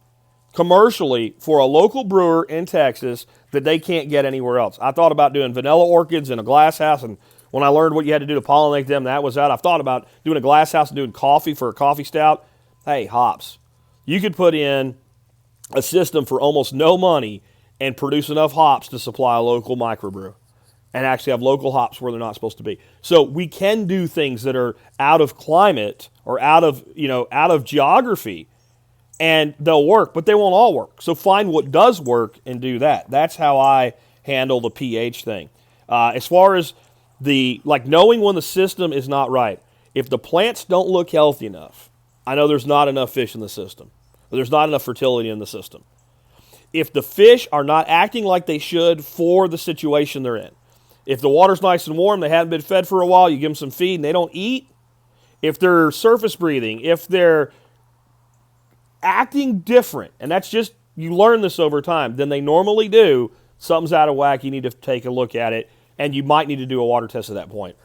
commercially for a local brewer in Texas that they can't get anywhere else. I thought about doing vanilla orchids in a glass house, and when I learned what you had to do to pollinate them, that was out. I've thought about doing a glass house and doing coffee for a coffee stout. Hey, hops. You could put in a system for almost no money and produce enough hops to supply a local microbrew and actually have local hops where they're not supposed to be. So we can do things that are out of climate or out of geography, and they'll work, but they won't all work. So find what does work and do that. That's how I handle the pH thing. As far as knowing when the system is not right, if the plants don't look healthy enough, I know there's not enough fish in the system. There's not enough fertility in the system. If the fish are not acting like they should for the situation they're in, if the water's nice and warm, they haven't been fed for a while, you give them some feed and they don't eat, if they're surface breathing, if they're acting different, and that's just, you learn this over time, than they normally do, something's out of whack, you need to take a look at it, and you might need to do a water test at that point.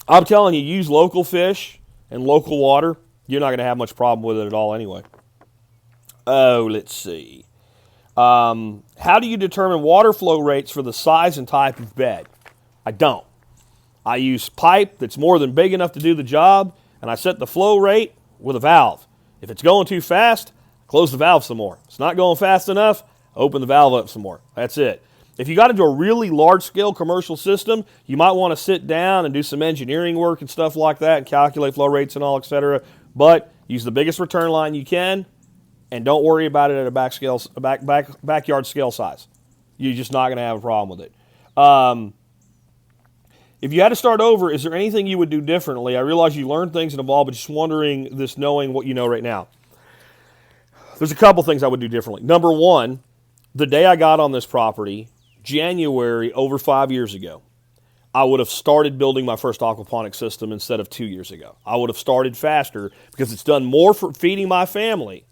I'm telling you, use local fish and local water, you're not going to have much problem with it at all anyway. Oh, let's see. How do you determine water flow rates for the size and type of bed? I don't. I use pipe that's more than big enough to do the job, and I set the flow rate with a valve. If it's going too fast, close the valve some more. If it's not going fast enough, open the valve up some more. That's it. If you got into a really large-scale commercial system, you might want to sit down and do some engineering work and stuff like that and calculate flow rates and all, etc. But use the biggest return line you can, and don't worry about it at a backyard scale size. You're just not going to have a problem with it. If you had to start over, is there anything you would do differently? I realize you learn things and evolve, but just wondering this, knowing what you know right now. There's a couple things I would do differently. Number one, the day I got on this property, January, over 5 years ago, I would have started building my first aquaponics system instead of 2 years ago. I would have started faster because it's done more for feeding my family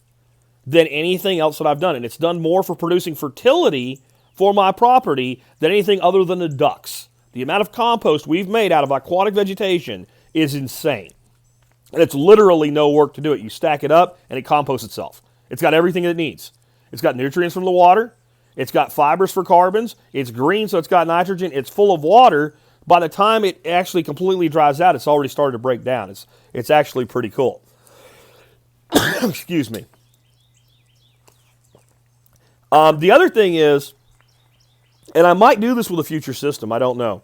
than anything else that I've done. And it's done more for producing fertility for my property than anything other than the ducks. The amount of compost we've made out of aquatic vegetation is insane. And it's literally no work to do it. You stack it up and it composts itself. It's got everything it needs. It's got nutrients from the water. It's got fibers for carbons. It's green, so it's got nitrogen. It's full of water. By the time it actually completely dries out, it's already started to break down. It's actually pretty cool. Excuse me. The other thing is, and I might do this with a future system, I don't know.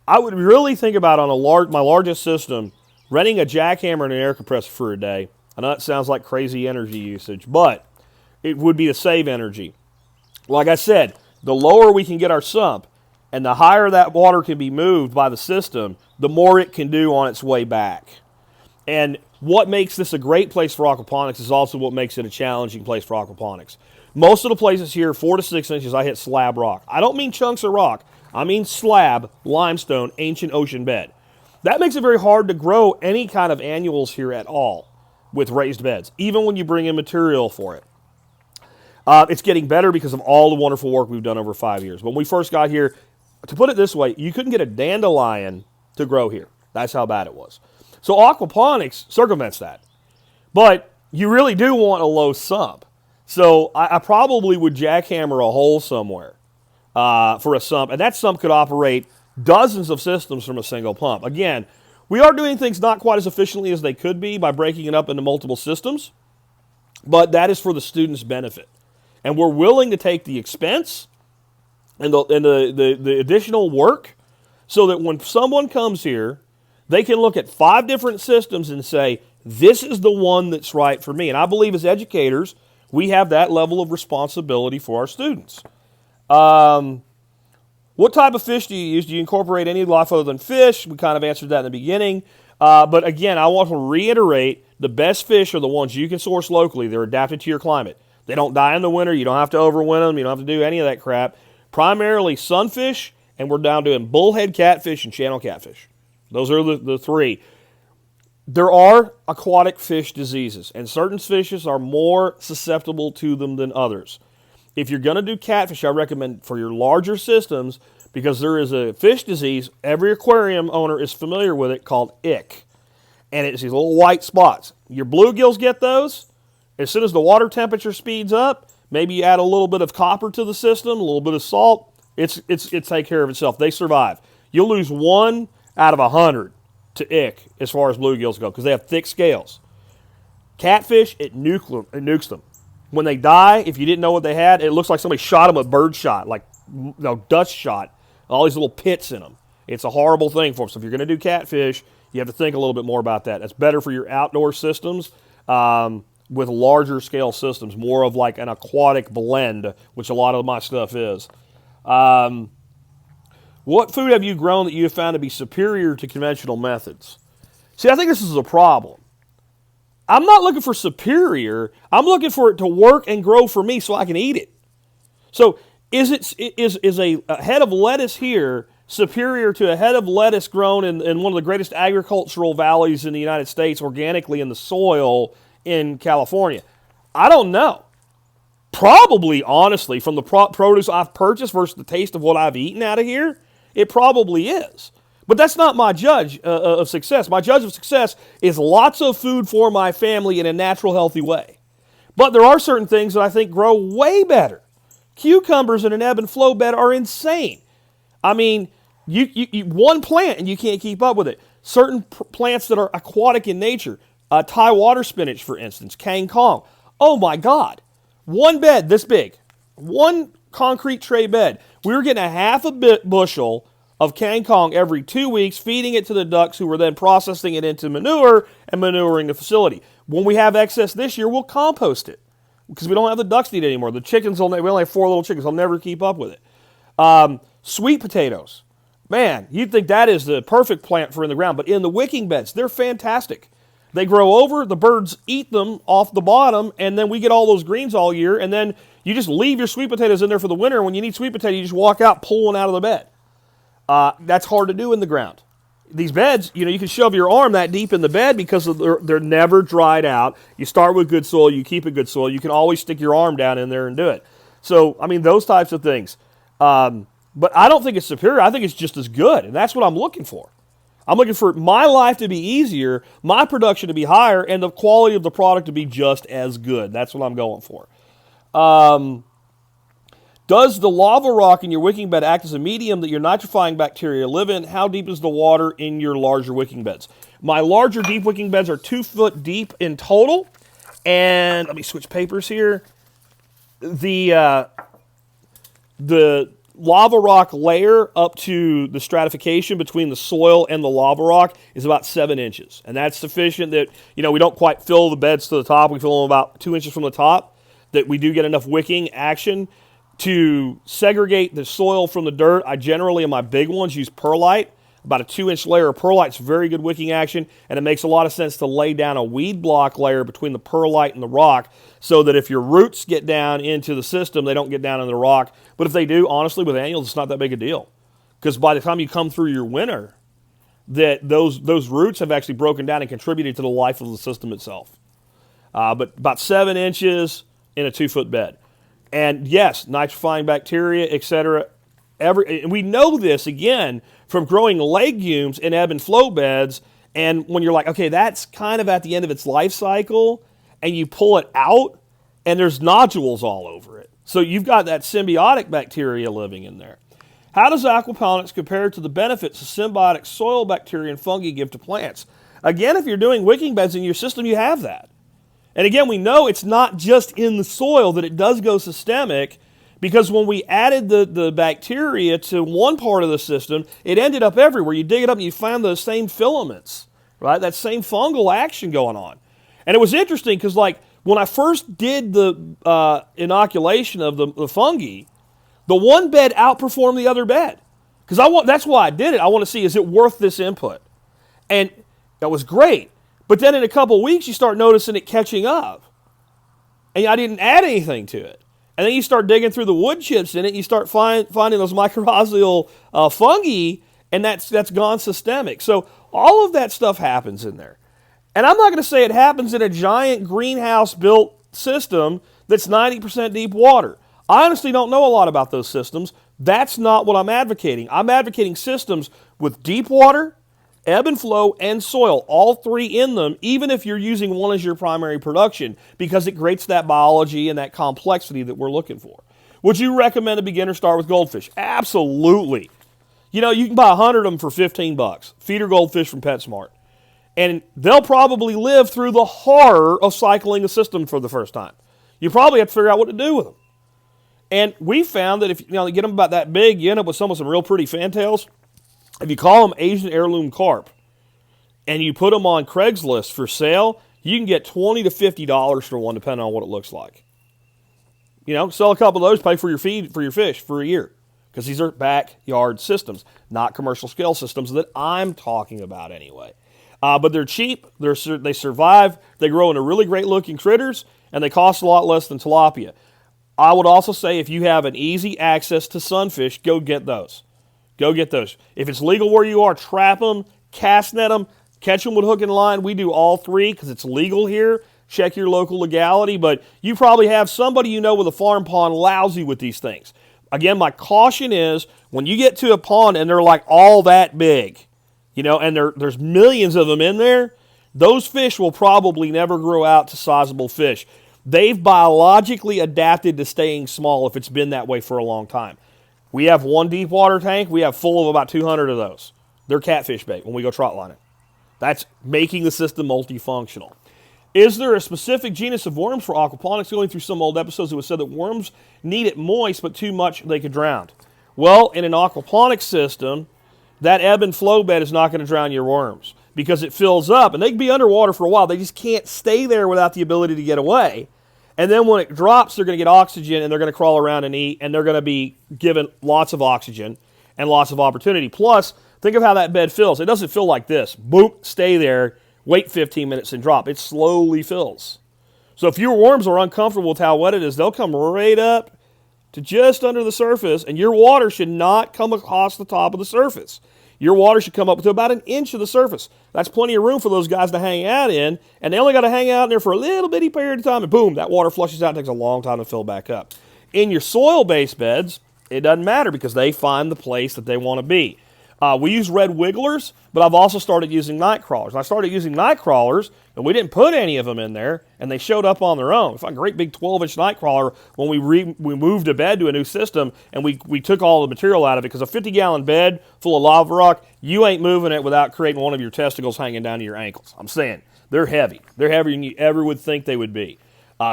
I would really think about on my largest system, renting a jackhammer and an air compressor for a day. I know that sounds like crazy energy usage, but it would be to save energy. Like I said, the lower we can get our sump and the higher that water can be moved by the system, the more it can do on its way back. And what makes this a great place for aquaponics is also what makes it a challenging place for aquaponics. Most of the places here, 4 to 6 inches, I hit slab rock. I don't mean chunks of rock. I mean slab, limestone, ancient ocean bed. That makes it very hard to grow any kind of annuals here at all with raised beds, even when you bring in material for it. It's getting better because of all the wonderful work we've done over 5 years. When we first got here, to put it this way, you couldn't get a dandelion to grow here. That's how bad it was. So aquaponics circumvents that. But you really do want a low sump. So I probably would jackhammer a hole somewhere for a sump, and that sump could operate dozens of systems from a single pump. Again, we are doing things not quite as efficiently as they could be by breaking it up into multiple systems, but that is for the student's benefit. And we're willing to take the expense and the additional work so that when someone comes here, they can look at 5 different systems and say, this is the one that's right for me. And I believe as educators, we have that level of responsibility for our students. What type of fish do you use? Do you incorporate any life other than fish? We kind of answered that in the beginning. But again, I want to reiterate, the best fish are the ones you can source locally. They're adapted to your climate. They don't die in the winter. You don't have to overwinter them. You don't have to do any of that crap. Primarily sunfish, and we're down doing bullhead catfish and channel catfish. Those are the 3. There are aquatic fish diseases, and certain fishes are more susceptible to them than others. If you're going to do catfish, I recommend for your larger systems, because there is a fish disease, every aquarium owner is familiar with it, called ick. And it's these little white spots. Your bluegills get those. As soon as the water temperature speeds up, maybe you add a little bit of copper to the system, a little bit of salt, it takes care of itself. They survive. You'll lose 1 out of 100 to ick as far as bluegills go, because they have thick scales. Catfish, it nukes them. When they die, if you didn't know what they had, it looks like somebody shot them with bird shot, like dust shot, all these little pits in them. It's a horrible thing for them. So if you're going to do catfish, you have to think a little bit more about that. It's better for your outdoor systems with larger scale systems, more of like an aquatic blend, which a lot of my stuff is. What food have you grown that you have found to be superior to conventional methods? See, I think this is a problem. I'm not looking for superior. I'm looking for it to work and grow for me so I can eat it. So is a head of lettuce here superior to a head of lettuce grown in one of the greatest agricultural valleys in the United States, organically in the soil in California? I don't know. Probably, honestly, from the produce I've purchased versus the taste of what I've eaten out of here, it probably is. But that's not my judge of success. My judge of success is lots of food for my family in a natural, healthy way. But there are certain things that I think grow way better. Cucumbers in an ebb and flow bed are insane. I mean, you one plant and you can't keep up with it. Certain plants that are aquatic in nature, Thai water spinach, for instance, Kang Kong. Oh my God. One bed this big, one concrete tray bed. We were getting a half a bushel of Kang Kong every 2 weeks, feeding it to the ducks, who were then processing it into manure and manuring the facility. When we have excess this year, we'll compost it because we don't have the ducks to eat anymore. The chickens, we only have 4 little chickens. They'll never keep up with it. Sweet potatoes. Man, you'd think that is the perfect plant for in the ground, but in the wicking beds, they're fantastic. They grow over, the birds eat them off the bottom, and then we get all those greens all year, and then you just leave your sweet potatoes in there for the winter. When you need sweet potato, you just walk out, pull one out of the bed. That's hard to do in the ground. These beds, you can shove your arm that deep in the bed because they're never dried out. You start with good soil, you keep it good soil. You can always stick your arm down in there and do it. So, I mean, those types of things. But I don't think it's superior. I think it's just as good, and that's what I'm looking for. I'm looking for my life to be easier, my production to be higher, and the quality of the product to be just as good. That's what I'm going for. Does the lava rock in your wicking bed act as a medium that your nitrifying bacteria live in? How deep is the water in your larger wicking beds? My larger deep wicking beds are 2 foot deep in total. And let me switch papers here. The lava rock layer up to the stratification between the soil and the lava rock is about 7 inches. And that's sufficient that, we don't quite fill the beds to the top. We fill them about 2 inches from the top, that we do get enough wicking action to segregate the soil from the dirt. I generally, in my big ones, use perlite. About a 2-inch layer of perlite is very good wicking action, and it makes a lot of sense to lay down a weed block layer between the perlite and the rock so that if your roots get down into the system, they don't get down in the rock. But if they do, honestly, with annuals, it's not that big a deal. Because by the time you come through your winter, that those roots have actually broken down and contributed to the life of the system itself. But about 7 inches in a 2-foot bed. And yes, nitrifying bacteria, etc. We know this, again, from growing legumes in ebb and flow beds. And when you're like, okay, that's kind of at the end of its life cycle, and you pull it out, and there's nodules all over it. So you've got that symbiotic bacteria living in there. How does aquaponics compare to the benefits of symbiotic soil bacteria and fungi give to plants? Again, if you're doing wicking beds in your system, you have that. And again, we know it's not just in the soil, that it does go systemic, because when we added the bacteria to one part of the system, it ended up everywhere. You dig it up and you find those same filaments, right? That same fungal action going on. And it was interesting because, like, when I first did the inoculation of the fungi, the one bed outperformed the other bed. Because that's why I did it. I want to see, is it worth this input? And that was great. But then in a couple of weeks, you start noticing it catching up. And I didn't add anything to it. And then you start digging through the wood chips in it, and you start finding those mycorrhizal fungi, and that's gone systemic. So all of that stuff happens in there. And I'm not going to say it happens in a giant greenhouse-built system that's 90% deep water. I honestly don't know a lot about those systems. That's not what I'm advocating. I'm advocating systems with deep water, ebb and flow, and soil, all three in them, even if you're using one as your primary production, because it creates that biology and that complexity that we're looking for. Would you recommend a beginner start with goldfish? Absolutely. You know, you can buy 100 of them for $15. Feeder goldfish from PetSmart. And they'll probably live through the horror of cycling a system for the first time. You probably have to figure out what to do with them. And we found that if you get them about that big, you end up with some real pretty fantails. If you call them Asian heirloom carp and you put them on Craigslist for sale, you can get $20 to $50 for one, depending on what it looks like. You know, sell a couple of those, pay for your feed for your fish for a year. Because these are backyard systems, not commercial scale systems that I'm talking about anyway. But they're cheap, they survive, they grow into really great looking critters, and they cost a lot less than tilapia. I would also say if you have an easy access to sunfish, go get those. Go get those. If it's legal where you are, trap them, cast net them, catch them with hook and line. We do all three because it's legal here. Check your local legality, but you probably have somebody you know with a farm pond lousy with these things. Again, my caution is when you get to a pond and they're like all that big, you know, and there's millions of them in there, those fish will probably never grow out to sizable fish. They've biologically adapted to staying small if it's been that way for a long time. We have one deep water tank. We have full of about 200 of those. They're catfish bait when we go trot lining. That's making the system multifunctional. Is there a specific genus of worms for aquaponics? Going through some old episodes, it was said that worms need it moist, but too much they could drown. Well, in an aquaponics system, that ebb and flow bed is not going to drown your worms because it fills up, and they can be underwater for a while. They just can't stay there without the ability to get away. And then when it drops, they're going to get oxygen, and they're going to crawl around and eat, and they're going to be given lots of oxygen and lots of opportunity. Plus, think of how that bed fills. It doesn't fill like this. Boom, stay there, wait 15 minutes and drop. It slowly fills. So if your worms are uncomfortable with how wet it is, they'll come right up to just under the surface, and your water should not come across the top of the surface. Your water should come up to about an inch of the surface. That's plenty of room for those guys to hang out in, and they only got to hang out in there for a little bitty period of time, and boom, that water flushes out. It takes a long time to fill back up. In your soil-based beds, it doesn't matter because they find the place that they want to be. We use red wigglers, but I've also started using night crawlers. I started using night crawlers, and we didn't put any of them in there, and they showed up on their own. We found a great big 12-inch night crawler when we moved a bed to a new system, and we took all the material out of it, because a 50-gallon bed full of lava rock, you ain't moving it without creating one of your testicles hanging down to your ankles. I'm saying, they're heavy. They're heavier than you ever would think they would be.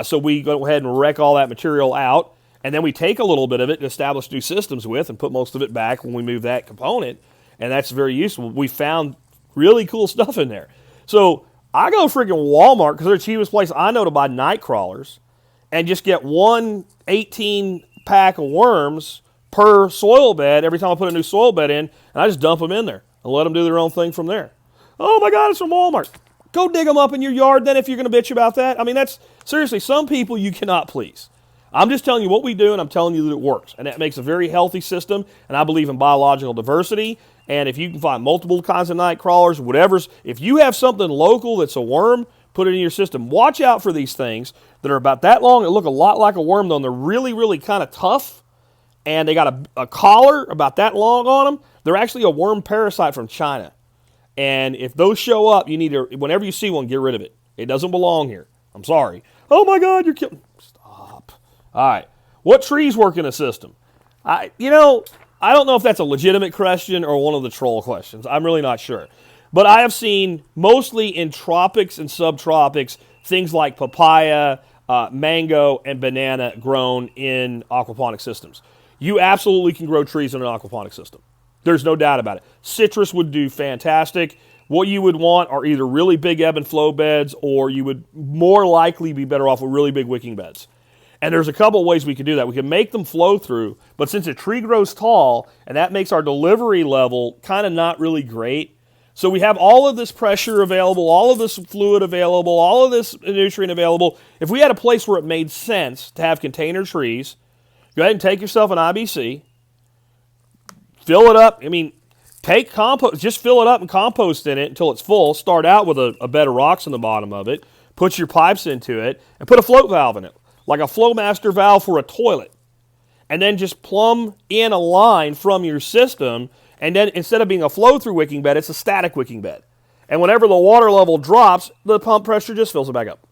So we go ahead and wreck all that material out, and then we take a little bit of it to establish new systems with and put most of it back when we move that component. And that's very useful. We found really cool stuff in there. So I go freaking Walmart because they're the cheapest place I know to buy night crawlers and just get one 18-pack of worms per soil bed every time I put a new soil bed in, and I just dump them in there and let them do their own thing from there. Oh my God, it's from Walmart. Go dig them up in your yard then if you're going to bitch about that. I mean, that's seriously, some people you cannot please. I'm just telling you what we do, and I'm telling you that it works. And that makes a very healthy system, and I believe in biological diversity. And if you can find multiple kinds of night crawlers, whatever's, if you have something local that's a worm, put it in your system. Watch out for these things that are about that long, that look a lot like a worm, though, and they're really, really kind of tough. And they got a collar about that long on them. They're actually a worm parasite from China. And if those show up, you need to, whenever you see one, get rid of it. It doesn't belong here. I'm sorry. Oh my God, you're killing. Stop. All right. What trees work in a system? I don't know if that's a legitimate question or one of the troll questions. I'm really not sure. But I have seen mostly in tropics and subtropics things like papaya, mango, and banana grown in aquaponic systems. You absolutely can grow trees in an aquaponic system. There's no doubt about it. Citrus would do fantastic. What you would want are either really big ebb and flow beds, or you would more likely be better off with really big wicking beds. And there's a couple of ways we could do that. We can make them flow through, but since a tree grows tall, and that makes our delivery level kind of not really great, so we have all of this pressure available, all of this fluid available, all of this nutrient available. If we had a place where it made sense to have container trees, go ahead and take yourself an IBC, fill it up. I mean, Take compost, just fill it up and compost in it until it's full. Start out with a bed of rocks in the bottom of it. Put your pipes into it and put a float valve in it, like a flow master valve for a toilet. And then just plumb in a line from your system, and then instead of being a flow-through wicking bed, it's a static wicking bed. And whenever the water level drops, the pump pressure just fills it back up.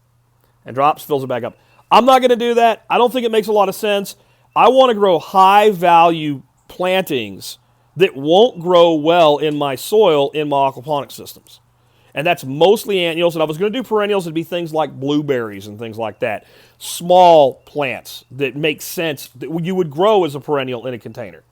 And drops, fills it back up. I'm not going to do that. I don't think it makes a lot of sense. I want to grow high-value plantings that won't grow well in my soil in my aquaponics systems. And that's mostly annuals. And I was going to do perennials. It'd be things like blueberries and things like that. Small plants that make sense that you would grow as a perennial in a container.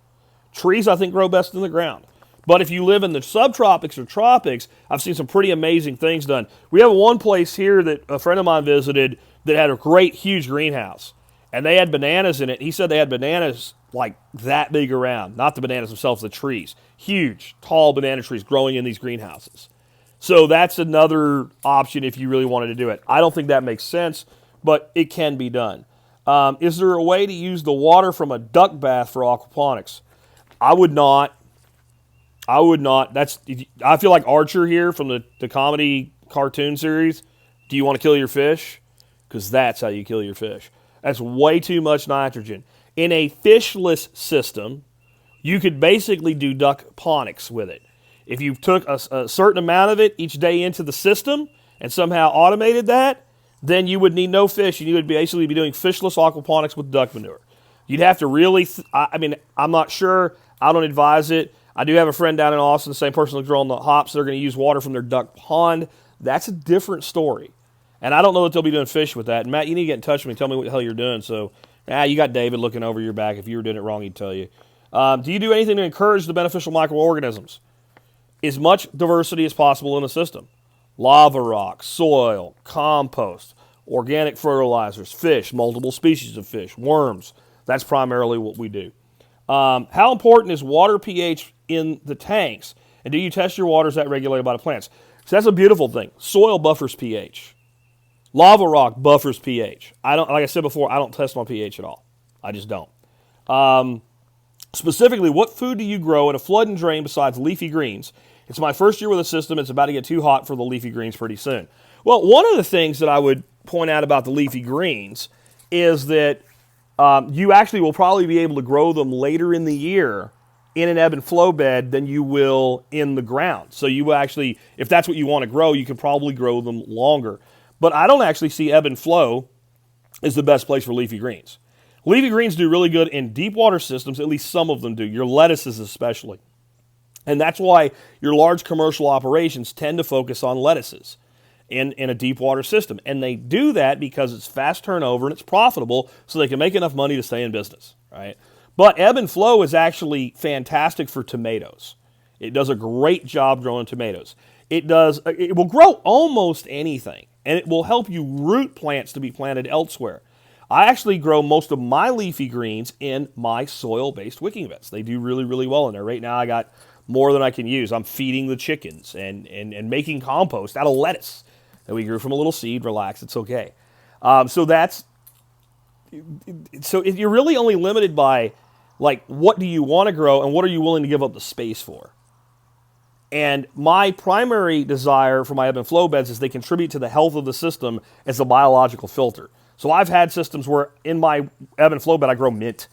Trees, I think, grow best in the ground. But if you live in the subtropics or tropics, I've seen some pretty amazing things done. We have one place here that a friend of mine visited that had a great, huge greenhouse. And they had bananas in it. He said they had bananas like that big around. Not the bananas themselves, the trees. Huge, tall banana trees growing in these greenhouses. So that's another option if you really wanted to do it. I don't think that makes sense, but it can be done. Is there a way to use the water from a duck bath for aquaponics? I would not. I feel like Archer here from the comedy cartoon series. Do you want to kill your fish? Because that's how you kill your fish. That's way too much nitrogen. In a fishless system, you could basically do duckponics with it. If you took a certain amount of it each day into the system and somehow automated that, then you would need no fish, and you would basically be doing fishless aquaponics with duck manure. You'd have to really, I'm not sure. I don't advise it. I do have a friend down in Austin, the same person that's growing the hops. They're going to use water from their duck pond. That's a different story. And I don't know that they'll be doing fish with that. And Matt, you need to get in touch with me. Tell me what the hell you're doing. So, you got David looking over your back. If you were doing it wrong, he'd tell you. Do you do anything to encourage the beneficial microorganisms? As much diversity as possible in the system. Lava rock, soil, compost, organic fertilizers, fish, multiple species of fish, worms. That's primarily what we do. How important is water pH in the tanks? And do you test your waters that regulated by the plants? So that's a beautiful thing. Soil buffers pH. Lava rock buffers pH. Like I said before, I don't test my pH at all. I just don't. Specifically, what food do you grow in a flood and drain besides leafy greens? It's my first year with the system. It's about to get too hot for the leafy greens pretty soon. Well, one of the things that I would point out about the leafy greens is that you actually will probably be able to grow them later in the year in an ebb and flow bed than you will in the ground. So you actually, if that's what you want to grow, you can probably grow them longer. But I don't actually see ebb and flow as the best place for leafy greens. Leafy greens do really good in deep water systems, at least some of them do, your lettuces especially. And that's why your large commercial operations tend to focus on lettuces in a deep water system. And they do that because it's fast turnover and it's profitable, so they can make enough money to stay in business, right? But ebb and flow is actually fantastic for tomatoes. It does a great job growing tomatoes. It will grow almost anything, and it will help you root plants to be planted elsewhere. I actually grow most of my leafy greens in my soil-based wicking beds. They do really, really well in there. Right now I got more than I can use. I'm feeding the chickens and making compost out of lettuce that we grew from a little seed. Relax, it's okay. So you're really only limited by, like, what do you want to grow and what are you willing to give up the space for? And my primary desire for my ebb and flow beds is they contribute to the health of the system as a biological filter. So I've had systems where in my ebb and flow bed I grow mint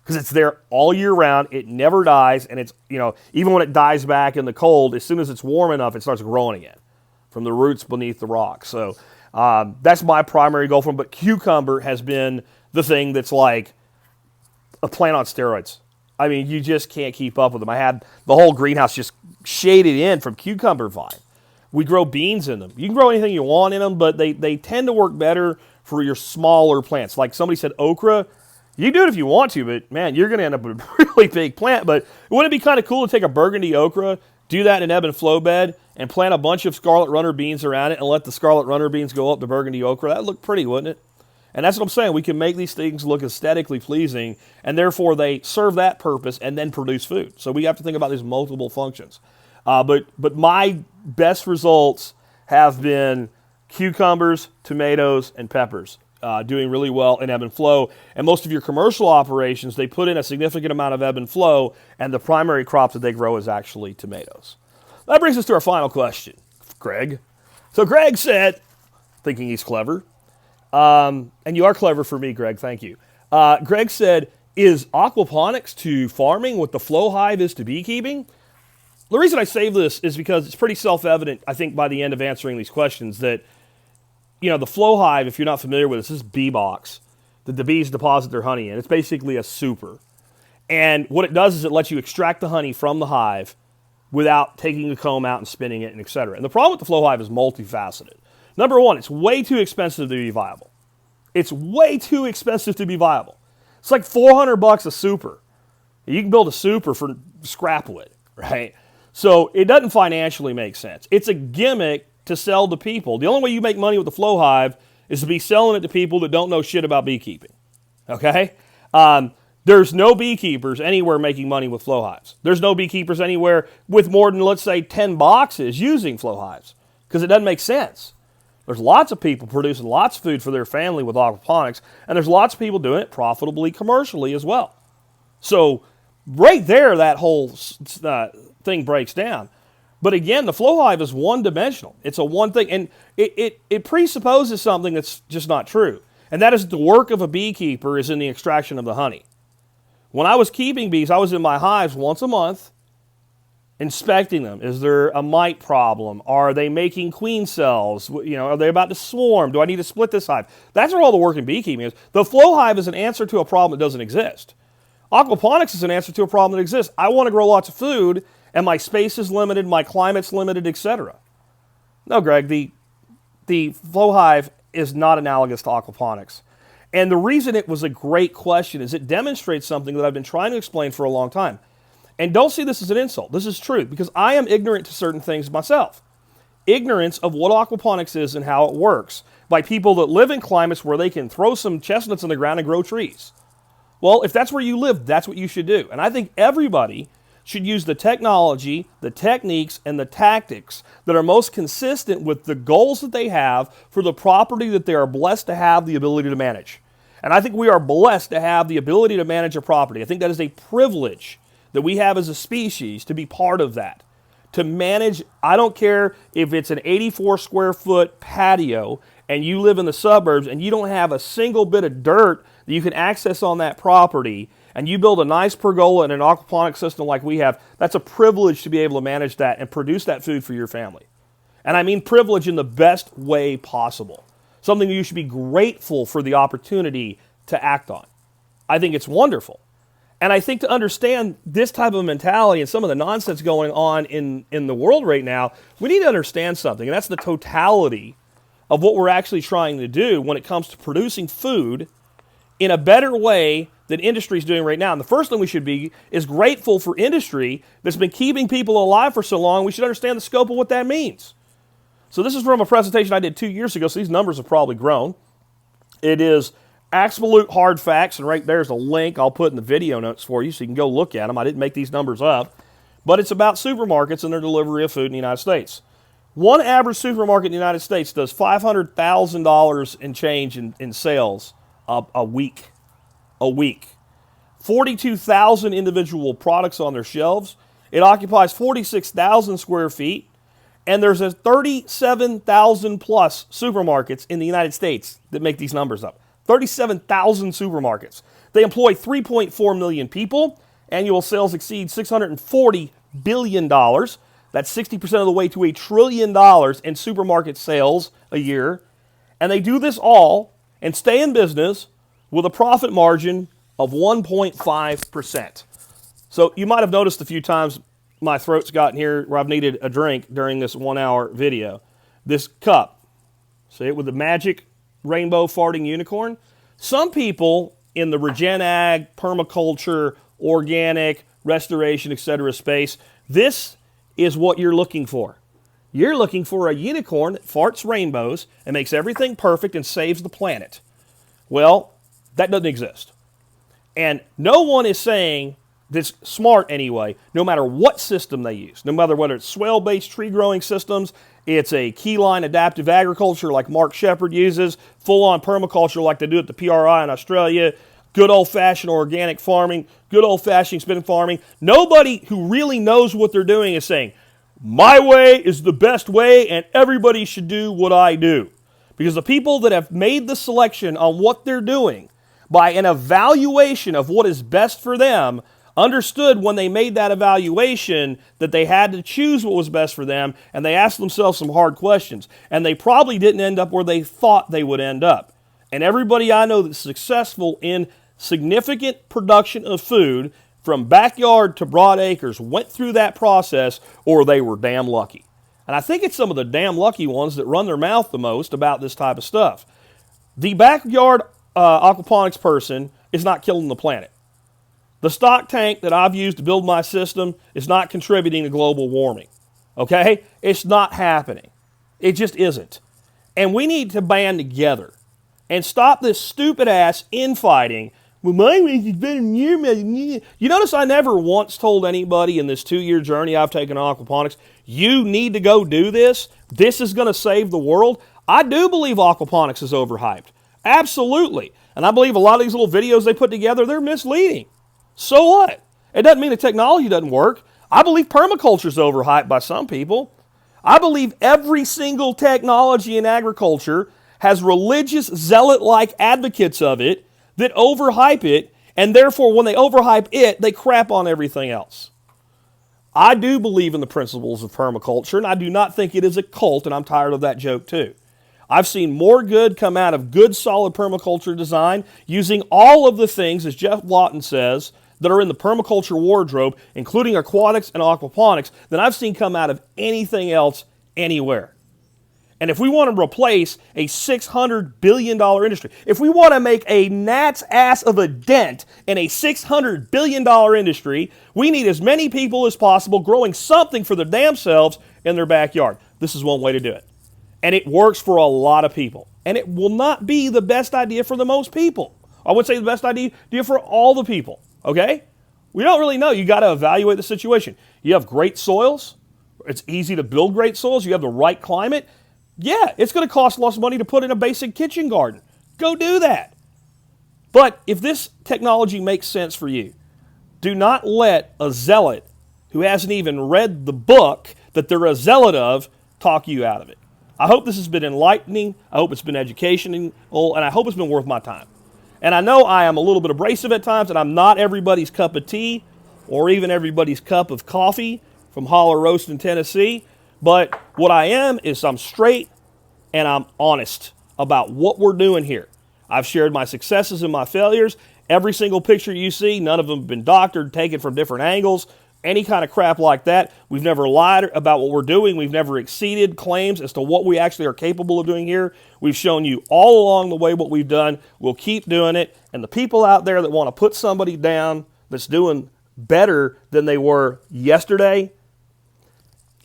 because it's there all year round. It never dies, and it's, even when it dies back in the cold, as soon as it's warm enough, it starts growing again from the roots beneath the rock. So that's my primary goal for them. But cucumber has been the thing that's like a plant on steroids. I mean, you just can't keep up with them. I had the whole greenhouse just shaded in from cucumber vine. We grow beans in them. You can grow anything you want in them, but they tend to work better for your smaller plants. Like somebody said, okra, you can do it if you want to, but man, you're going to end up with a really big plant. But wouldn't it be kind of cool to take a burgundy okra, do that in an ebb and flow bed, and plant a bunch of scarlet runner beans around it and let the scarlet runner beans go up to burgundy okra? That'd look pretty, wouldn't it? And that's what I'm saying. We can make these things look aesthetically pleasing, and therefore they serve that purpose and then produce food. So we have to think about these multiple functions. But my best results have been cucumbers, tomatoes, and peppers. doing really well in ebb and flow. And most of your commercial operations, they put in a significant amount of ebb and flow, and the primary crop that they grow is actually tomatoes. That brings us to our final question, Greg. So Greg said, thinking he's clever, and you are clever for me, Greg, thank you. Greg said, is aquaponics to farming what the flow hive is to beekeeping? The reason I save this is because it's pretty self-evident, I think, by the end of answering these questions that, the flow hive, if you're not familiar with this is bee box that the bees deposit their honey in. It's basically a super. And what it does is it lets you extract the honey from the hive without taking the comb out and spinning it, and et cetera. And the problem with the flow hive is multifaceted. Number one, it's way too expensive to be viable. It's way too expensive to be viable. It's like $400 a super. You can build a super for scrap wood, right? So it doesn't financially make sense. It's a gimmick to sell to people. The only way you make money with the flow hive is to be selling it to people that don't know shit about beekeeping, okay? There's no beekeepers anywhere making money with flow hives. There's no beekeepers anywhere with more than, let's say, 10 boxes using flow hives because it doesn't make sense. There's lots of people producing lots of food for their family with aquaponics, and there's lots of people doing it profitably commercially as well. So right there, that whole thing breaks down. But again, the flow hive is one-dimensional. It's a one thing, and it presupposes something that's just not true, and that is the work of a beekeeper is in the extraction of the honey. When I was keeping bees, I was in my hives once a month, inspecting them. Is there a mite problem? Are they making queen cells? Are they about to swarm? Do I need to split this hive? That's where all the work in beekeeping is. The flow hive is an answer to a problem that doesn't exist. Aquaponics is an answer to a problem that exists. I want to grow lots of food, and my space is limited, my climate's limited, etc. No, Greg, the flow hive is not analogous to aquaponics. And the reason it was a great question is it demonstrates something that I've been trying to explain for a long time. And don't see this as an insult. This is true, because I am ignorant to certain things myself. Ignorance of what aquaponics is and how it works by people that live in climates where they can throw some chestnuts in the ground and grow trees. Well, if that's where you live, that's what you should do. And I think everybody should use the technology, the techniques, and the tactics that are most consistent with the goals that they have for the property that they are blessed to have the ability to manage. And I think we are blessed to have the ability to manage a property. I think that is a privilege that we have as a species to be part of that. To manage, I don't care if it's an 84 square foot patio and you live in the suburbs and you don't have a single bit of dirt that you can access on that property, and you build a nice pergola and an aquaponic system like we have, that's a privilege to be able to manage that and produce that food for your family. And I mean privilege in the best way possible. Something you should be grateful for the opportunity to act on. I think it's wonderful. And I think to understand this type of mentality and some of the nonsense going on in the world right now, we need to understand something, and that's the totality of what we're actually trying to do when it comes to producing food in a better way than industry is doing right now. And the first thing we should be is grateful for industry that's been keeping people alive for so long. We should understand the scope of what that means. So this is from a presentation I did 2 years ago, so these numbers have probably grown. It is absolute hard facts, and right there's a link I'll put in the video notes for you so you can go look at them. I didn't make these numbers up, but it's about supermarkets and their delivery of food in the United States. One average supermarket in the United States does $500,000 in change in sales a week. 42,000 individual products on their shelves. It occupies 46,000 square feet, and there's a 37,000 plus supermarkets in the United States that make these numbers up. 37,000 supermarkets. They employ 3.4 million people. Annual sales exceed $640 billion. That's 60% of the way to $1 trillion in supermarket sales a year. And they do this all and stay in business with a profit margin of 1.5%. So you might have noticed a few times my throat's gotten here where I've needed a drink during this 1 hour video. This cup, see it with the magic rainbow farting unicorn? Some people in the regen ag, permaculture, organic, restoration, etc. space, this is what you're looking for. You're looking for a unicorn that farts rainbows and makes everything perfect and saves the planet. Well, that doesn't exist. And no one is saying that's smart anyway, no matter what system they use, no matter whether it's swale-based tree growing systems, it's a keyline adaptive agriculture like Mark Shepard uses, full-on permaculture like they do at the PRI in Australia, good old-fashioned organic farming, good old-fashioned spin farming. Nobody who really knows what they're doing is saying, my way is the best way and everybody should do what I do. Because the people that have made the selection on what they're doing by an evaluation of what is best for them understood when they made that evaluation that they had to choose what was best for them, and they asked themselves some hard questions. And they probably didn't end up where they thought they would end up. And everybody I know that's successful in significant production of food from backyard to broad acres went through that process, or they were damn lucky. And I think it's some of the damn lucky ones that run their mouth the most about this type of stuff. The backyard aquaponics person is not killing the planet. The stock tank that I've used to build my system is not contributing to global warming. Okay? It's not happening. It just isn't. And we need to band together and stop this stupid ass infighting. Well, my method is better than your method. You notice I never once told anybody in this 2-year journey I've taken on aquaponics, you need to go do this. This is going to save the world. I do believe aquaponics is overhyped. Absolutely. And I believe a lot of these little videos they put together, they're misleading. So what? It doesn't mean the technology doesn't work. I believe permaculture is overhyped by some people. I believe every single technology in agriculture has religious, zealot-like advocates of it that overhype it, and therefore when they overhype it, they crap on everything else. I do believe in the principles of permaculture, and I do not think it is a cult, and I'm tired of that joke too. I've seen more good come out of good, solid permaculture design using all of the things, as Jeff Lawton says, that are in the permaculture wardrobe, including aquatics and aquaponics, than I've seen come out of anything else anywhere. And if we want to replace a $600 billion industry, if we want to make a gnat's ass of a dent in a $600 billion industry, we need as many people as possible growing something for their damn selves in their backyard. This is one way to do it. And it works for a lot of people. And it will not be the best idea for the most people. I would say the best idea for all the people. Okay? We don't really know. You got to evaluate the situation. You have great soils. It's easy to build great soils. You have the right climate. Yeah, it's going to cost less money to put in a basic kitchen garden. Go do that. But if this technology makes sense for you, do not let a zealot who hasn't even read the book that they're a zealot of talk you out of it. I hope this has been enlightening. I hope it's been educational, and I hope it's been worth my time. And I know I am a little bit abrasive at times, and I'm not everybody's cup of tea or even everybody's cup of coffee from Holler Roast in Tennessee. But what I am is I'm straight and I'm honest about what we're doing here. I've shared my successes and my failures. Every single picture you see, none of them have been doctored, taken from different angles, any kind of crap like that. We've never lied about what we're doing. We've never exceeded claims as to what we actually are capable of doing here. We've shown you all along the way what we've done. We'll keep doing it. And the people out there that want to put somebody down that's doing better than they were yesterday,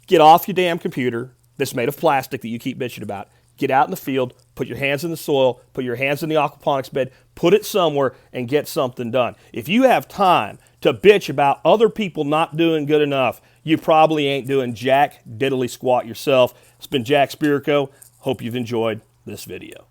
get off your damn computer that's made of plastic that you keep bitching about. Get out in the field, put your hands in the soil, put your hands in the aquaponics bed, put it somewhere and get something done. If you have time to bitch about other people not doing good enough, you probably ain't doing jack diddly squat yourself. It's been Jack Spirko. Hope you've enjoyed this video.